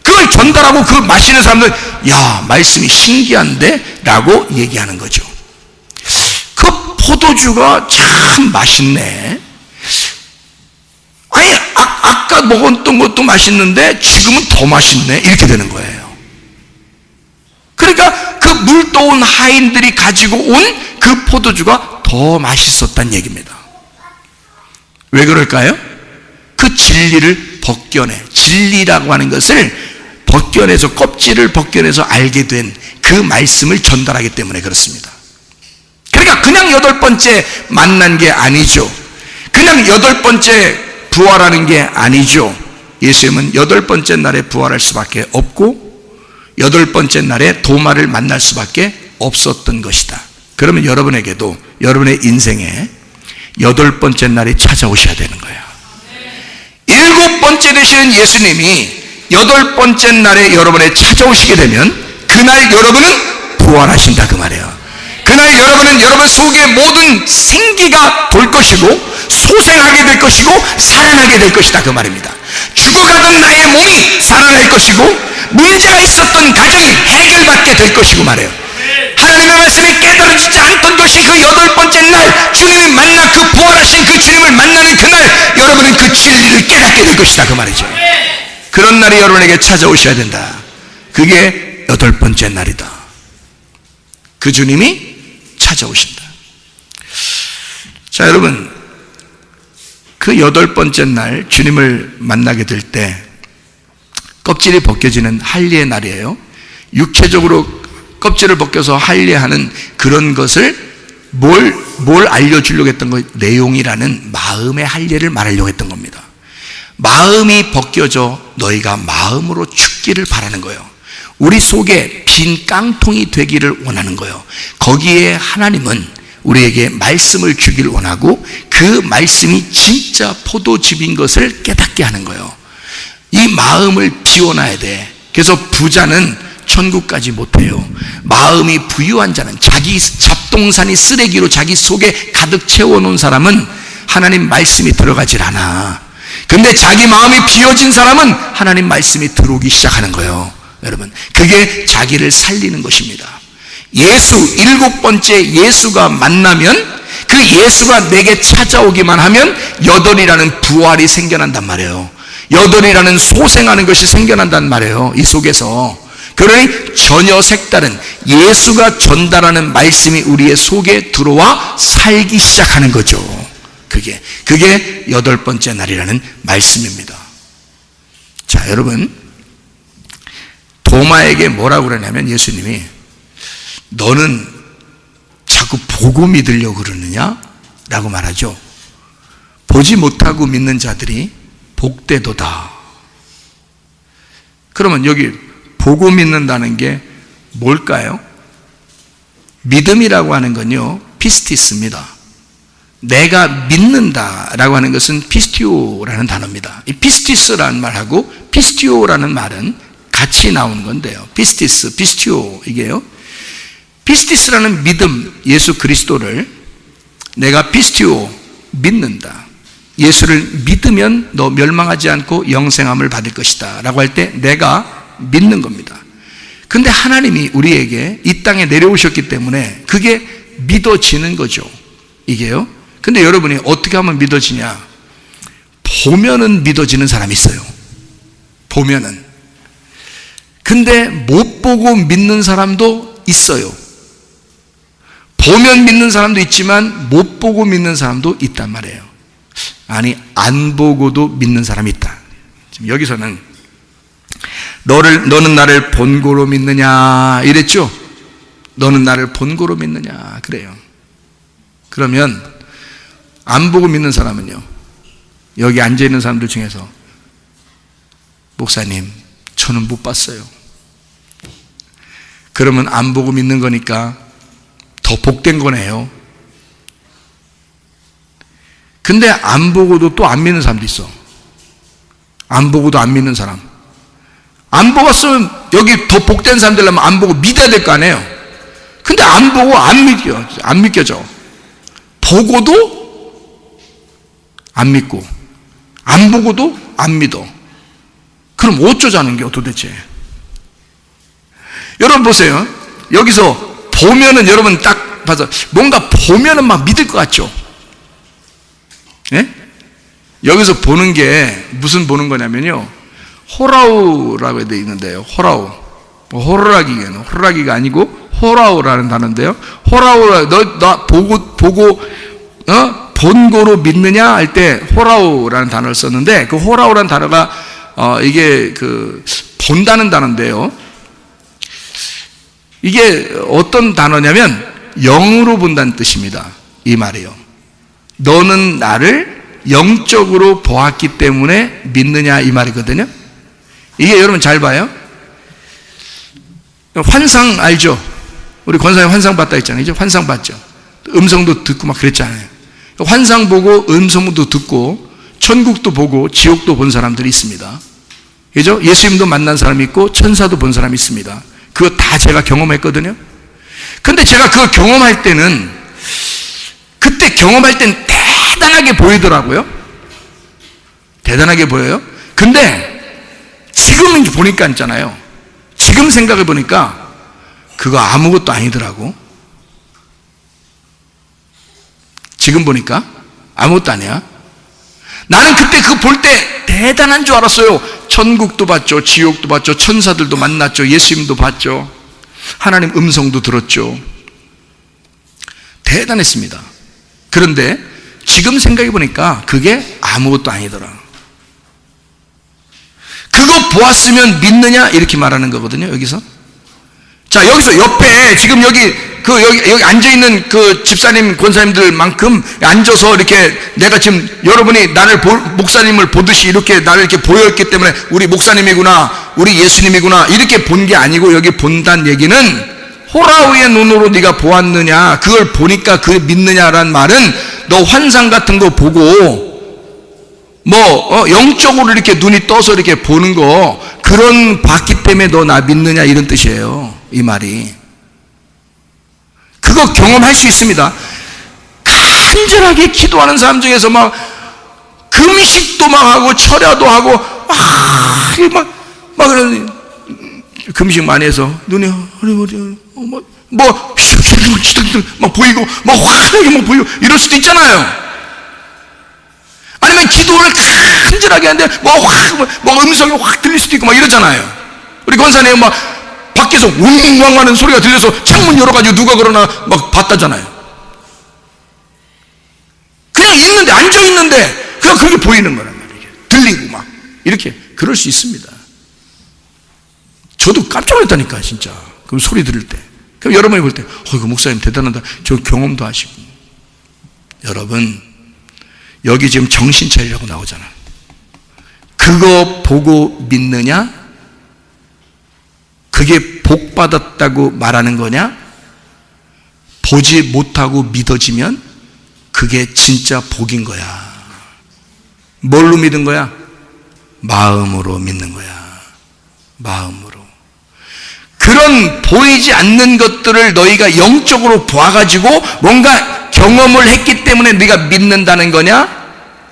그걸 전달하고 그 마시는 사람들, 야, 말씀이 신기한데? 라고 얘기하는 거죠. 그 포도주가 참 맛있네. 아니, 아까 먹었던 것도 맛있는데 지금은 더 맛있네. 이렇게 되는 거예요. 그러니까 그 물도온 하인들이 가지고 온 그 포도주가 더 맛있었다는 얘기입니다. 왜 그럴까요? 그 진리를 벗겨내, 진리라고 하는 것을 벗겨내서, 껍질을 벗겨내서 알게 된 그 말씀을 전달하기 때문에 그렇습니다. 그러니까 그냥 8번째 만난 게 아니죠. 그냥 8번째 부활하는 게 아니죠. 예수님은 8번째 날에 부활할 수밖에 없고 8번째 날에 도마를 만날 수밖에 없었던 것이다. 그러면 여러분에게도 여러분의 인생에 8번째 날이 찾아오셔야 되는 거예요. 7번째 되시는 예수님이 8번째 날에 여러분에 찾아오시게 되면 그날 여러분은 부활하신다 그 말이에요. 그날 여러분은 여러분 속에 모든 생기가 돌 것이고 소생하게 될 것이고 살아나게 될 것이다 그 말입니다. 죽어가던 나의 몸이 살아날 것이고 문제가 있었던 가정이 해결받게 될 것이고 말이에요. 하나님의 말씀에 깨달아지지 않던 것이 그 8번째 날 주님을 만나 그 부활하신 그 주님을 만나는 그날 여러분은 그 진리를 깨닫게 될 것이다 그 말이죠. 그런 날이 여러분에게 찾아오셔야 된다. 그게 8번째 날이다. 그 주님이 찾아오신다. 자, 여러분, 그 8번째 날 주님을 만나게 될 때 껍질이 벗겨지는 할례의 날이에요. 육체적으로 껍질을 벗겨서 할례하는 그런 것을 뭘 알려주려고 했던 거, 내용이라는 마음의 할례를 말하려고 했던 겁니다. 마음이 벗겨져 너희가 마음으로 죽기를 바라는 거예요. 우리 속에 빈 깡통이 되기를 원하는 거예요. 거기에 하나님은 우리에게 말씀을 주기를 원하고 그 말씀이 진짜 포도즙인 것을 깨닫게 하는 거예요. 이 마음을 비워놔야 돼. 그래서 부자는 천국까지 못해요. 마음이 부유한 자는, 자기 잡동사니 쓰레기로 자기 속에 가득 채워놓은 사람은 하나님 말씀이 들어가질 않아. 근데 자기 마음이 비워진 사람은 하나님 말씀이 들어오기 시작하는 거예요. 여러분, 그게 자기를 살리는 것입니다. 예수, 7번째 예수가 만나면 그 예수가 내게 찾아오기만 하면 8이라는 부활이 생겨난단 말이에요. 8이라는 소생하는 것이 생겨난단 말이에요. 이 속에서. 그러니 전혀 색다른 예수가 전달하는 말씀이 우리의 속에 들어와 살기 시작하는 거죠. 그게 8번째 날이라는 말씀입니다. 자, 여러분, 도마에게 뭐라고 그러냐면 예수님이 너는 자꾸 보고 믿으려고 그러느냐? 라고 말하죠. 보지 못하고 믿는 자들이 복되도다. 그러면 여기 보고 믿는다는 게 뭘까요? 믿음이라고 하는 건요, 피스티스입니다. 내가 믿는다라고 하는 것은 피스티오라는 단어입니다. 이 피스티스라는 말하고 피스티오라는 말은 같이 나오는 건데요. 피스티스, 피스티오, 이게요. 피스티스라는 믿음, 예수 그리스도를 내가 피스티오, 믿는다. 예수를 믿으면 너 멸망하지 않고 영생함을 받을 것이다 라고 할 때 내가 믿는 겁니다. 근데 하나님이 우리에게 이 땅에 내려오셨기 때문에 그게 믿어지는 거죠. 이게요. 근데 여러분이 어떻게 하면 믿어지냐? 보면은 믿어지는 사람이 있어요. 보면은. 근데 못 보고 믿는 사람도 있어요. 보면 믿는 사람도 있지만 못 보고 믿는 사람도 있단 말이에요. 아니, 안 보고도 믿는 사람이 있다. 지금 여기서는 너는 나를 본고로 믿느냐 이랬죠. 너는 나를 본고로 믿느냐 그래요. 그러면 안 보고 믿는 사람은요, 여기 앉아있는 사람들 중에서 목사님 저는 못 봤어요. 그러면 안 보고 믿는 거니까 더 복된 거네요. 근데 안 보고도 또 안 믿는 사람도 있어. 안 보고도 안 믿는 사람. 안 보았으면 여기 더 복된 사람들라면 안 보고 믿어야 될 거 아니에요. 근데 안 보고 안 믿겨져. 보고도 안 믿고 안 보고도 안 믿어. 그럼 어쩌자는 게 도대체? 여러분 보세요. 여기서 보면은 여러분 딱 봐서 뭔가 보면은 막 믿을 것 같죠? 예? 여기서 보는 게 무슨 보는 거냐면요, 호라우라고 되어 있는데요. 호라우. 호라기가 아니고 호라우라는 단어인데요. 호라우, 나 보고 본고로 믿느냐 할 때 호라우라는 단어를 썼는데, 그 호라우라는 단어가 이게 본다는 단어인데요. 이게 어떤 단어냐면 영으로 본다는 뜻입니다. 이 말이요. 너는 나를 영적으로 보았기 때문에 믿느냐 이 말이거든요. 이게 여러분 잘 봐요. 환상 알죠? 우리 권사님 환상 봤다 했잖아요. 이제 환상 봤죠. 음성도 듣고 막 그랬잖아요. 환상 보고 음성도 듣고 천국도 보고 지옥도 본 사람들이 있습니다. 그죠? 예수님도 만난 사람이 있고 천사도 본 사람이 있습니다. 그거 다 제가 경험했거든요. 근데 제가 그거 경험할 때는, 그때 경험할 땐 대단하게 보이더라고요. 대단하게 보여요. 근데 지금 보니까 있잖아요. 지금 생각해 보니까 그거 아무것도 아니더라고. 지금 보니까 아무것도 아니야. 나는 그때 그거 볼 때 대단한 줄 알았어요. 천국도 봤죠. 지옥도 봤죠. 천사들도 만났죠. 예수님도 봤죠. 하나님 음성도 들었죠. 대단했습니다. 그런데 지금 생각해 보니까 그게 아무것도 아니더라. 그거 보았으면 믿느냐 이렇게 말하는 거거든요. 여기서. 자, 여기서 옆에 지금 여기 앉아있는 그 집사님, 권사님들만큼 앉아서 이렇게 내가 지금 여러분이 나를 목사님을 보듯이 이렇게 나를 이렇게 보였기 때문에 우리 목사님이구나, 우리 예수님이구나 이렇게 본 게 아니고, 여기 본다는 얘기는 호라우의 눈으로 네가 보았느냐, 그걸 보니까 그 믿느냐라는 말은 너 환상 같은 거 보고 영적으로 이렇게 눈이 떠서 이렇게 보는 거, 그런 봤기 때문에 너 나 믿느냐 이런 뜻이에요. 이 말이. 그거 경험할 수 있습니다. 간절하게 기도하는 사람 중에서 막 금식도 막 하고 철야도 하고 막 그런 금식 많이 해서 눈이 막 보이고 막 환하게 막 보이고 이럴 수도 있잖아요. 아니면 기도를 간절하게 하는데 뭐 음성이 확 들릴 수도 있고 막 이러잖아요. 우리 권사님 막 밖에서 웅웅 하는 소리가 들려서 창문 열어가지고 누가 그러나 막 봤다잖아요. 그냥 있는데, 앉아있는데 그냥 그렇게 보이는 거란 말이에요. 들리고 막 이렇게 그럴 수 있습니다. 저도 깜짝 놀랐다니까 진짜. 그럼 소리 들을 때. 그럼 여러분이 볼 때 이거 목사님 대단하다, 저 경험도 하시고. 여러분 여기 지금 정신 차리라고 나오잖아. 그거 보고 믿느냐? 그게 복 받았다고 말하는 거냐? 보지 못하고 믿어지면 그게 진짜 복인 거야. 뭘로 믿은 거야? 마음으로 믿는 거야. 마음으로. 그런 보이지 않는 것들을 너희가 영적으로 봐가지고 뭔가 경험을 했기 때문에 네가 믿는다는 거냐?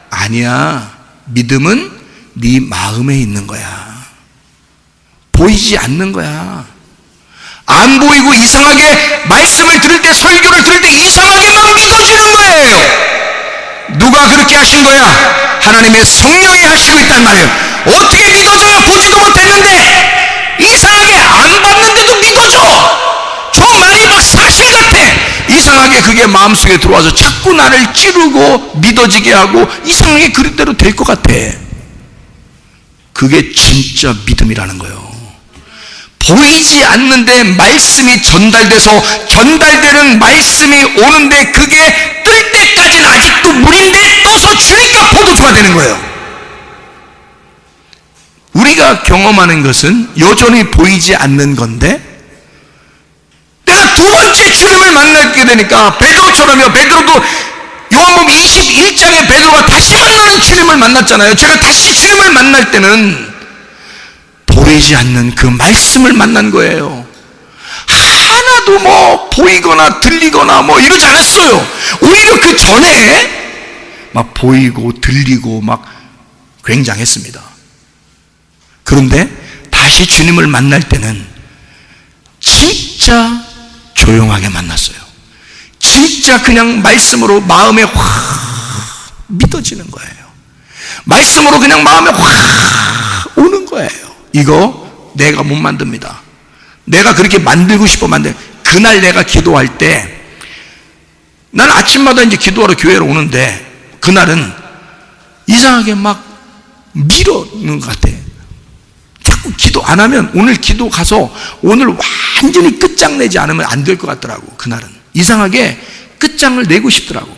아니야. 믿음은 네 마음에 있는 거야. 보이지 않는 거야. 안 보이고 이상하게 말씀을 들을 때, 설교를 들을 때 이상하게만 믿어지는 거예요. 누가 그렇게 하신 거야? 하나님의 성령이 하시고 있단 말이에요. 어떻게 믿어져요? 보지도 못했는데 이상하게 안 봤는데도 믿어져. 저 말이 막 사실 같아. 이상하게 그게 마음속에 들어와서 자꾸 나를 찌르고 믿어지게 하고 이상하게 그릇대로 될 것 같아. 그게 진짜 믿음이라는 거예요. 보이지 않는데 말씀이 전달돼서 전달되는 말씀이 오는데 그게 뜰 때까지는 아직도 물인데 떠서 주니까 포도주가 되는 거예요. 우리가 경험하는 것은 여전히 보이지 않는 건데, 내가 두 번째 주님을 만나게 되니까 베드로처럼요. 베드로도 요한복음 21장에 베드로가 다시 만나는 주님을 만났잖아요. 제가 다시 주님을 만날 때는 보이지 않는 그 말씀을 만난 거예요. 하나도 뭐 보이거나 들리거나 뭐 이러지 않았어요. 오히려 그 전에 막 보이고 들리고 막 굉장했습니다. 그런데 다시 주님을 만날 때는 진짜 조용하게 만났어요. 진짜 그냥 말씀으로 마음에 확 믿어지는 거예요. 말씀으로 그냥 마음에 확 오는 거예요. 이거 내가 못 만듭니다. 내가 그렇게 만들고 싶어 그날 내가 기도할 때, 난 아침마다 이제 기도하러 교회로 오는데, 그날은 이상하게 막 미루는 것 같아. 자꾸 기도 안 하면, 오늘 기도 가서 오늘 완전히 끝장내지 않으면 안 될 것 같더라고. 그날은 이상하게 끝장을 내고 싶더라고.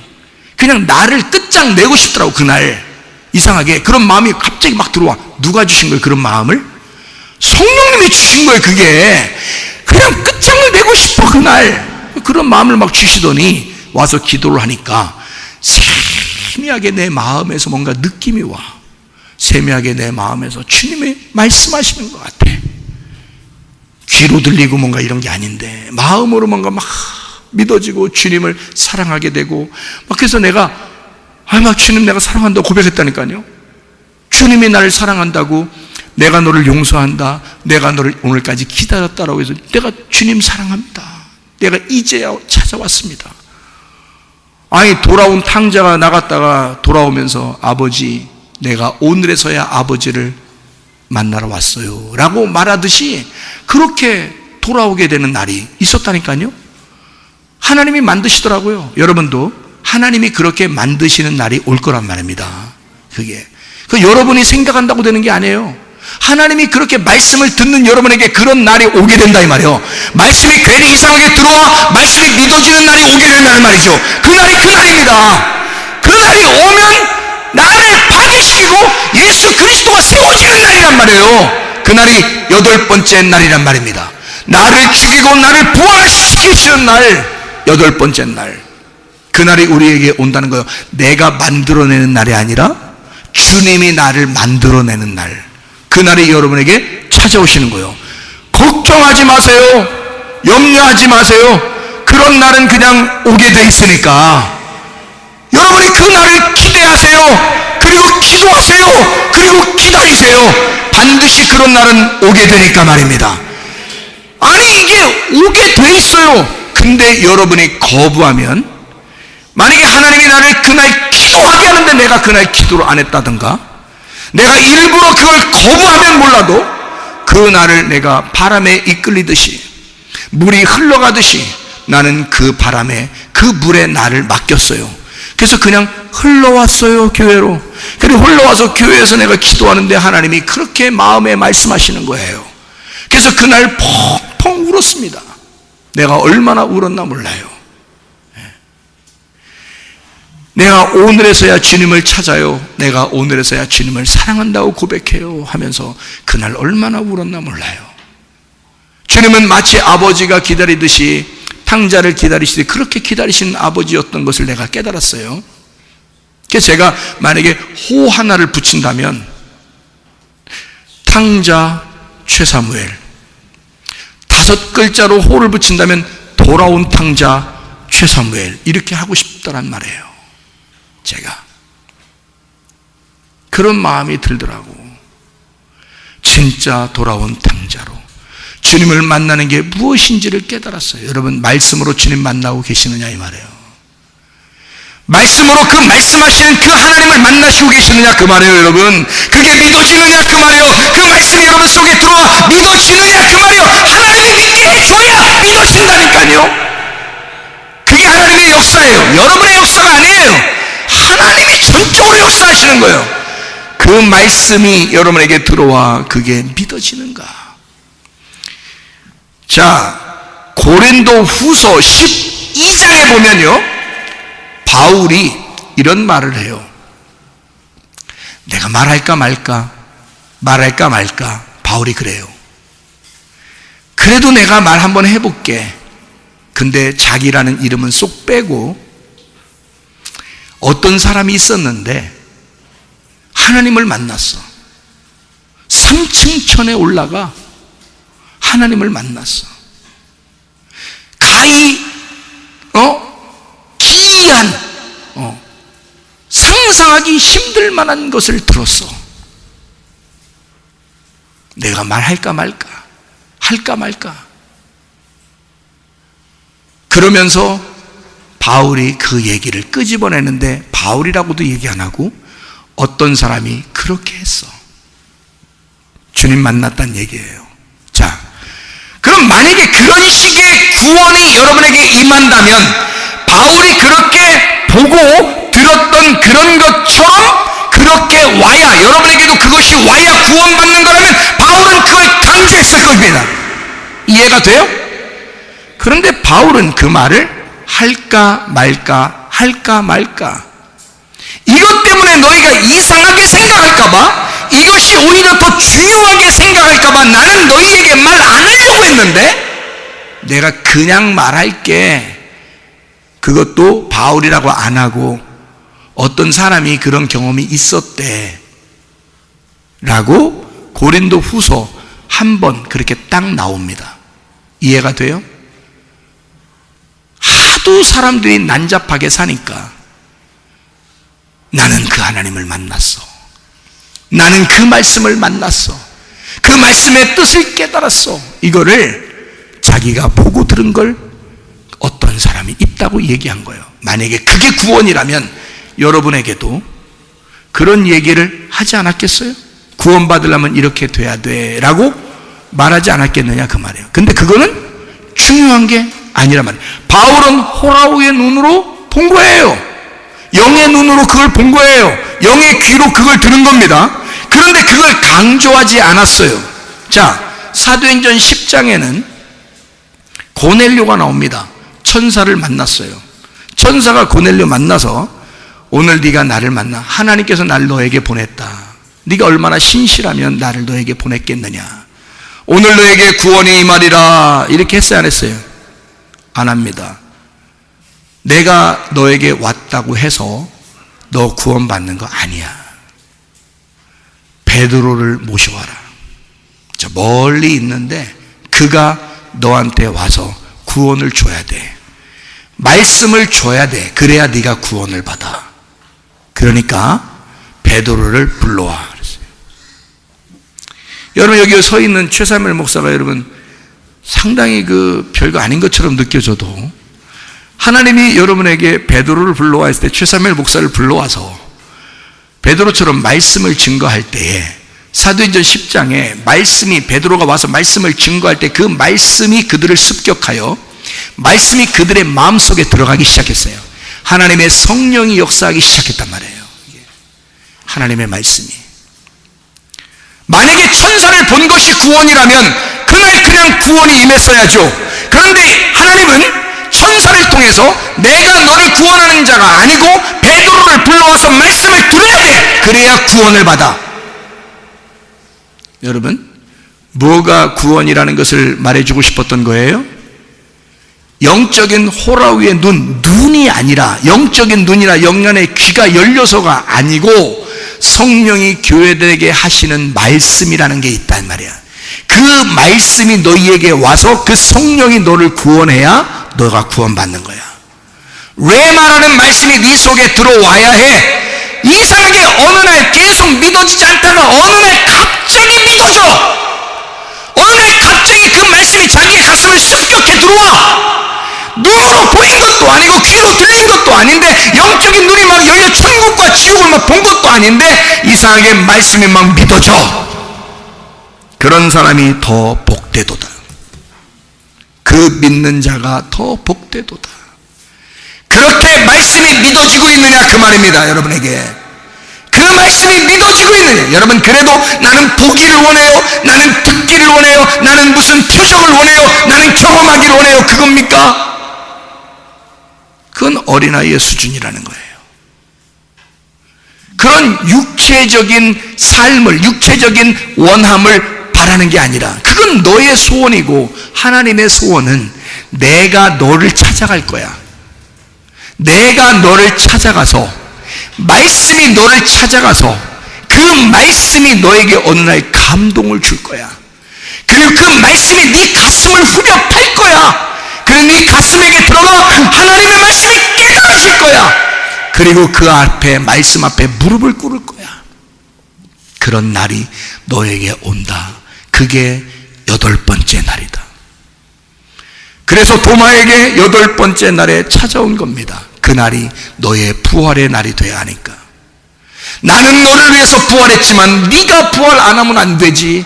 그냥 나를 끝장내고 싶더라고. 그날 이상하게 그런 마음이 갑자기 막 들어와. 누가 주신 거예요? 그런 마음을? 성령님이 주신 거예요. 그게 그냥 끝장을 내고 싶어. 그날 그런 마음을 막 주시더니 와서 기도를 하니까 세미하게 내 마음에서 뭔가 느낌이 와. 세미하게 내 마음에서 주님이 말씀하시는 것 같아. 귀로 들리고 뭔가 이런 게 아닌데 마음으로 뭔가 막 믿어지고 주님을 사랑하게 되고, 막 그래서 내가 막 주님 내가 사랑한다고 고백했다니까요. 주님이 나를 사랑한다고, 내가 너를 용서한다, 내가 너를 오늘까지 기다렸다라고 해서 내가 주님 사랑합니다, 내가 이제야 찾아왔습니다. 아니, 돌아온 탕자가 나갔다가 돌아오면서 아버지, 내가 오늘에서야 아버지를 만나러 왔어요 라고 말하듯이 그렇게 돌아오게 되는 날이 있었다니까요. 하나님이 만드시더라고요. 여러분도 하나님이 그렇게 만드시는 날이 올 거란 말입니다. 그게 여러분이 생각한다고 되는 게 아니에요. 하나님이 그렇게 말씀을 듣는 여러분에게 그런 날이 오게 된다 이 말이에요. 말씀이 괜히 이상하게 들어와 말씀이 믿어지는 날이 오게 된다는 말이죠. 그날이 그날입니다. 그날이 오면 나를 파괴시키고 예수 그리스도가 세워지는 날이란 말이에요. 그날이 8번째 날이란 말입니다. 나를 죽이고 나를 부활시키시는 날, 8번째 날, 그날이 우리에게 온다는 거예요. 내가 만들어내는 날이 아니라 주님이 나를 만들어내는 날, 그날이 여러분에게 찾아오시는 거예요. 걱정하지 마세요. 염려하지 마세요. 그런 날은 그냥 오게 돼 있으니까 여러분이 그 날을 기대하세요. 그리고 기도하세요. 그리고 기다리세요. 반드시 그런 날은 오게 되니까 말입니다. 아니, 이게 오게 돼 있어요. 근데 여러분이 거부하면, 만약에 하나님이 나를 그날 기도하게 하는데 내가 그날 기도를 안 했다든가, 내가 일부러 그걸 거부하면 몰라도 그날을 내가 바람에 이끌리듯이, 물이 흘러가듯이 나는 그 바람에, 그 물에 나를 맡겼어요. 그래서 그냥 흘러왔어요, 교회로. 그리고 흘러와서 교회에서 내가 기도하는데 하나님이 그렇게 마음에 말씀하시는 거예요. 그래서 그날 펑펑 울었습니다. 내가 얼마나 울었나 몰라요. 내가 오늘에서야 주님을 찾아요, 내가 오늘에서야 주님을 사랑한다고 고백해요 하면서 그날 얼마나 울었나 몰라요. 주님은 마치 아버지가 기다리듯이, 탕자를 기다리시듯이 그렇게 기다리시는 아버지였던 것을 내가 깨달았어요. 그래서 제가 만약에 호 하나를 붙인다면 탕자 최사무엘, 5글자로 호를 붙인다면 돌아온 탕자 최사무엘, 이렇게 하고 싶다란 말이에요. 제가 그런 마음이 들더라고. 진짜 돌아온 탕자로 주님을 만나는 게 무엇인지를 깨달았어요. 여러분, 말씀으로 주님 만나고 계시느냐 이 말이에요. 말씀으로 그 말씀하시는 그 하나님을 만나시고 계시느냐 그 말이에요. 여러분, 그게 믿어지느냐 그 말이에요. 그 말씀이 여러분 속에 들어와 믿어지느냐 그 말이에요. 하나님이 믿게 해줘야 믿어진다니까요. 그게 하나님의 역사예요. 여러분의 역사가 아니에요. 하나님이 전적으로 역사하시는 거예요. 그 말씀이 여러분에게 들어와 그게 믿어지는가. 자, 고린도 후서 12장에 보면요, 바울이 이런 말을 해요. 내가 말할까 말까, 말할까 말까. 바울이 그래요. 그래도 내가 말 한번 해볼게. 근데 자기라는 이름은 쏙 빼고 어떤 사람이 있었는데 하나님을 만났어. 3층 천에 올라가 하나님을 만났어. 가히 기이한 상상하기 힘들 만한 것을 들었어. 내가 말할까 말까, 할까 말까. 그러면서 바울이 그 얘기를 끄집어내는데, 바울이라고도 얘기 안 하고 어떤 사람이 그렇게 했어. 주님 만났다는 얘기예요. 자, 그럼 만약에 그런 식의 구원이 여러분에게 임한다면 바울이 그렇게 보고 들었던 그런 것처럼 그렇게 와야, 여러분에게도 그것이 와야 구원받는 거라면 바울은 그걸 강조했을 겁니다. 이해가 돼요? 그런데 바울은 그 말을 할까 말까 할까 말까, 이것 때문에 너희가 이상하게 생각할까봐, 이것이 오히려 더 중요하게 생각할까봐 나는 너희에게 말 안 하려고 했는데 내가 그냥 말할게. 그것도 바울이라고 안 하고 어떤 사람이 그런 경험이 있었대 라고 고린도 후서 한 번 그렇게 딱 나옵니다. 이해가 돼요? 하도 사람들이 난잡하게 사니까 나는 그 하나님을 만났어, 나는 그 말씀을 만났어, 그 말씀의 뜻을 깨달았어, 이거를 자기가 보고 들은 걸 어떤 사람이 있다고 얘기한 거예요. 만약에 그게 구원이라면 여러분에게도 그런 얘기를 하지 않았겠어요? 구원받으려면 이렇게 돼야 돼 라고 말하지 않았겠느냐 그 말이에요. 근데 그거는 중요한 게 아니란 말이에요. 바울은 호라우의 눈으로 본 거예요. 영의 눈으로 그걸 본 거예요. 영의 귀로 그걸 들은 겁니다. 그런데 그걸 강조하지 않았어요. 자, 사도행전 10장에는 고넬료가 나옵니다. 천사를 만났어요. 천사가 고넬료 만나서 오늘 네가 나를 만나, 하나님께서 나를 너에게 보냈다. 네가 얼마나 신실하면 나를 너에게 보냈겠느냐. 오늘 너에게 구원이 임하리라. 이렇게 했어요, 안 했어요? 안 합니다. 내가 너에게 왔다고 해서 너 구원받는 거 아니야. 베드로를 모셔와라. 저 멀리 있는데 그가 너한테 와서 구원을 줘야 돼. 말씀을 줘야 돼. 그래야 네가 구원을 받아. 그러니까 베드로를 불러와 그랬어요. 여러분, 여기 서 있는 최사무엘 목사가 여러분 상당히 그 별거 아닌 것처럼 느껴져도 하나님이 여러분에게 베드로를 불러와 했을 때, 최사무엘 목사를 불러와서 베드로처럼 말씀을 증거할 때에, 사도행전 10장에 말씀이, 베드로가 와서 말씀을 증거할 때 그 말씀이 그들을 습격하여 말씀이 그들의 마음속에 들어가기 시작했어요. 하나님의 성령이 역사하기 시작했단 말이에요. 하나님의 말씀이. 만약에 천사를 본 것이 구원이라면 그날 그냥 구원이 임했어야죠. 그런데 하나님은 천사를 통해서 내가 너를 구원하는 자가 아니고 베드로를 불러와서 말씀을 들어야 돼. 그래야 구원을 받아. 여러분, 뭐가 구원이라는 것을 말해주고 싶었던 거예요? 영적인 호라우의 눈이 아니라, 영적인 눈이나 영안의 귀가 열려서가 아니고 성령이 교회들에게 하시는 말씀이라는 게 있단 말이야. 그 말씀이 너희에게 와서 그 성령이 너를 구원해야 너가 구원받는 거야. 레마라는 말씀이 네 속에 들어와야 해. 이상하게 어느 날 계속 믿어지지 않다가 어느 날 갑자기 믿어져. 어느 날 갑자기 그 말씀이 자기의 가슴을 습격해 들어와. 눈으로 보인 것도 아니고 귀로 들린 것도 아닌데, 영적인 눈이 막 열려 천국과 지옥을 막 본 것도 아닌데 이상하게 말씀이 막 믿어져. 그런 사람이 더 복되도다. 그 믿는 자가 더 복되도다. 그렇게 말씀이 믿어지고 있느냐 그 말입니다. 여러분에게 그 말씀이 믿어지고 있느냐. 여러분, 그래도 나는 보기를 원해요, 나는 듣기를 원해요, 나는 무슨 표적을 원해요, 나는 경험하기를 원해요, 그겁니까? 그건 어린아이의 수준이라는 거예요. 그런 육체적인 삶을, 육체적인 원함을 바라는 게 아니라, 그건 너의 소원이고 하나님의 소원은 내가 너를 찾아갈 거야. 내가 너를 찾아가서, 말씀이 너를 찾아가서 그 말씀이 너에게 어느 날 감동을 줄 거야. 그리고 그 말씀이 네 가슴을 후벼 팔 거야. 그리고 네 가슴에게 들어가 하나님의 말씀이 깨달아질 거야. 그리고 그 앞에, 말씀 앞에 무릎을 꿇을 거야. 그런 날이 너에게 온다. 그게 8번째 날이다. 그래서 도마에게 8번째 날에 찾아온 겁니다. 그 날이 너의 부활의 날이 되어야 하니까. 나는 너를 위해서 부활했지만 네가 부활 안 하면 안 되지.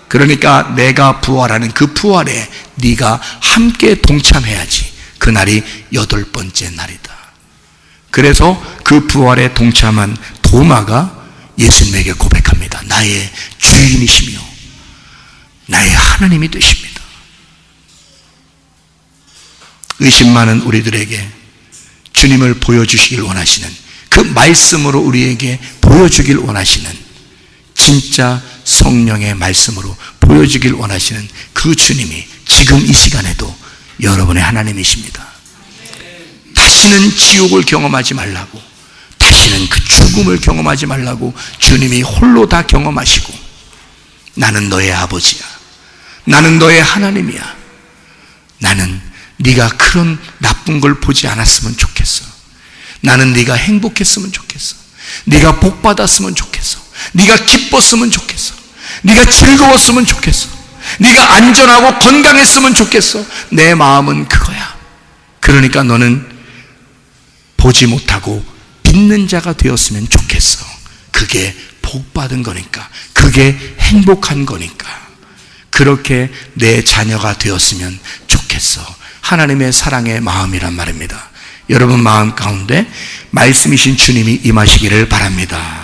그러니까 내가 부활하는 그 부활에 네가 함께 동참해야지. 그날이 8번째 날이다. 그래서 그 부활에 동참한 도마가 예수님에게 고백합니다. 나의 주인이시며 나의 하나님이 되십니다. 의심 많은 우리들에게 주님을 보여주시길 원하시는, 그 말씀으로 우리에게 보여주길 원하시는, 진짜 성령의 말씀으로 보여주길 원하시는 그 주님이 지금 이 시간에도 여러분의 하나님이십니다. 다시는 지옥을 경험하지 말라고, 다시는 그 죽음을 경험하지 말라고 주님이 홀로 다 경험하시고, 나는 너의 아버지야, 나는 너의 하나님이야, 나는 네가 그런 나쁜 걸 보지 않았으면 좋겠어, 나는 네가 행복했으면 좋겠어, 네가 복 받았으면 좋겠어, 네가 기뻤으면 좋겠어, 네가 즐거웠으면 좋겠어, 네가 안전하고 건강했으면 좋겠어. 내 마음은 그거야. 그러니까 너는 보지 못하고 믿는 자가 되었으면 좋겠어. 그게 복 받은 거니까, 그게 행복한 거니까. 그렇게 내 자녀가 되었으면 좋겠어. 하나님의 사랑의 마음이란 말입니다. 여러분 마음 가운데 말씀이신 주님이 임하시기를 바랍니다.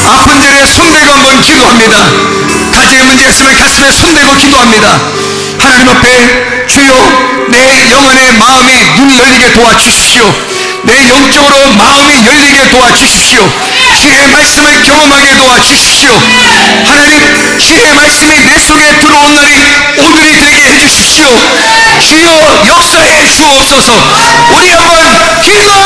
아픈 자리에 손대고 한번 기도합니다. 가정의 문제 있으면 가슴에 손대고 기도합니다. 하나님 앞에 주여 내 영혼의 마음이 눈 열리게 도와주십시오. 내 영적으로 마음이 열리게 도와주십시오. 주의 말씀을 경험하게 도와주십시오. 하나님, 주의 말씀이 내 속에 들어온 날이 오늘이 되게 해주십시오. 주여 역사해 주옵소서. 우리 한번 기도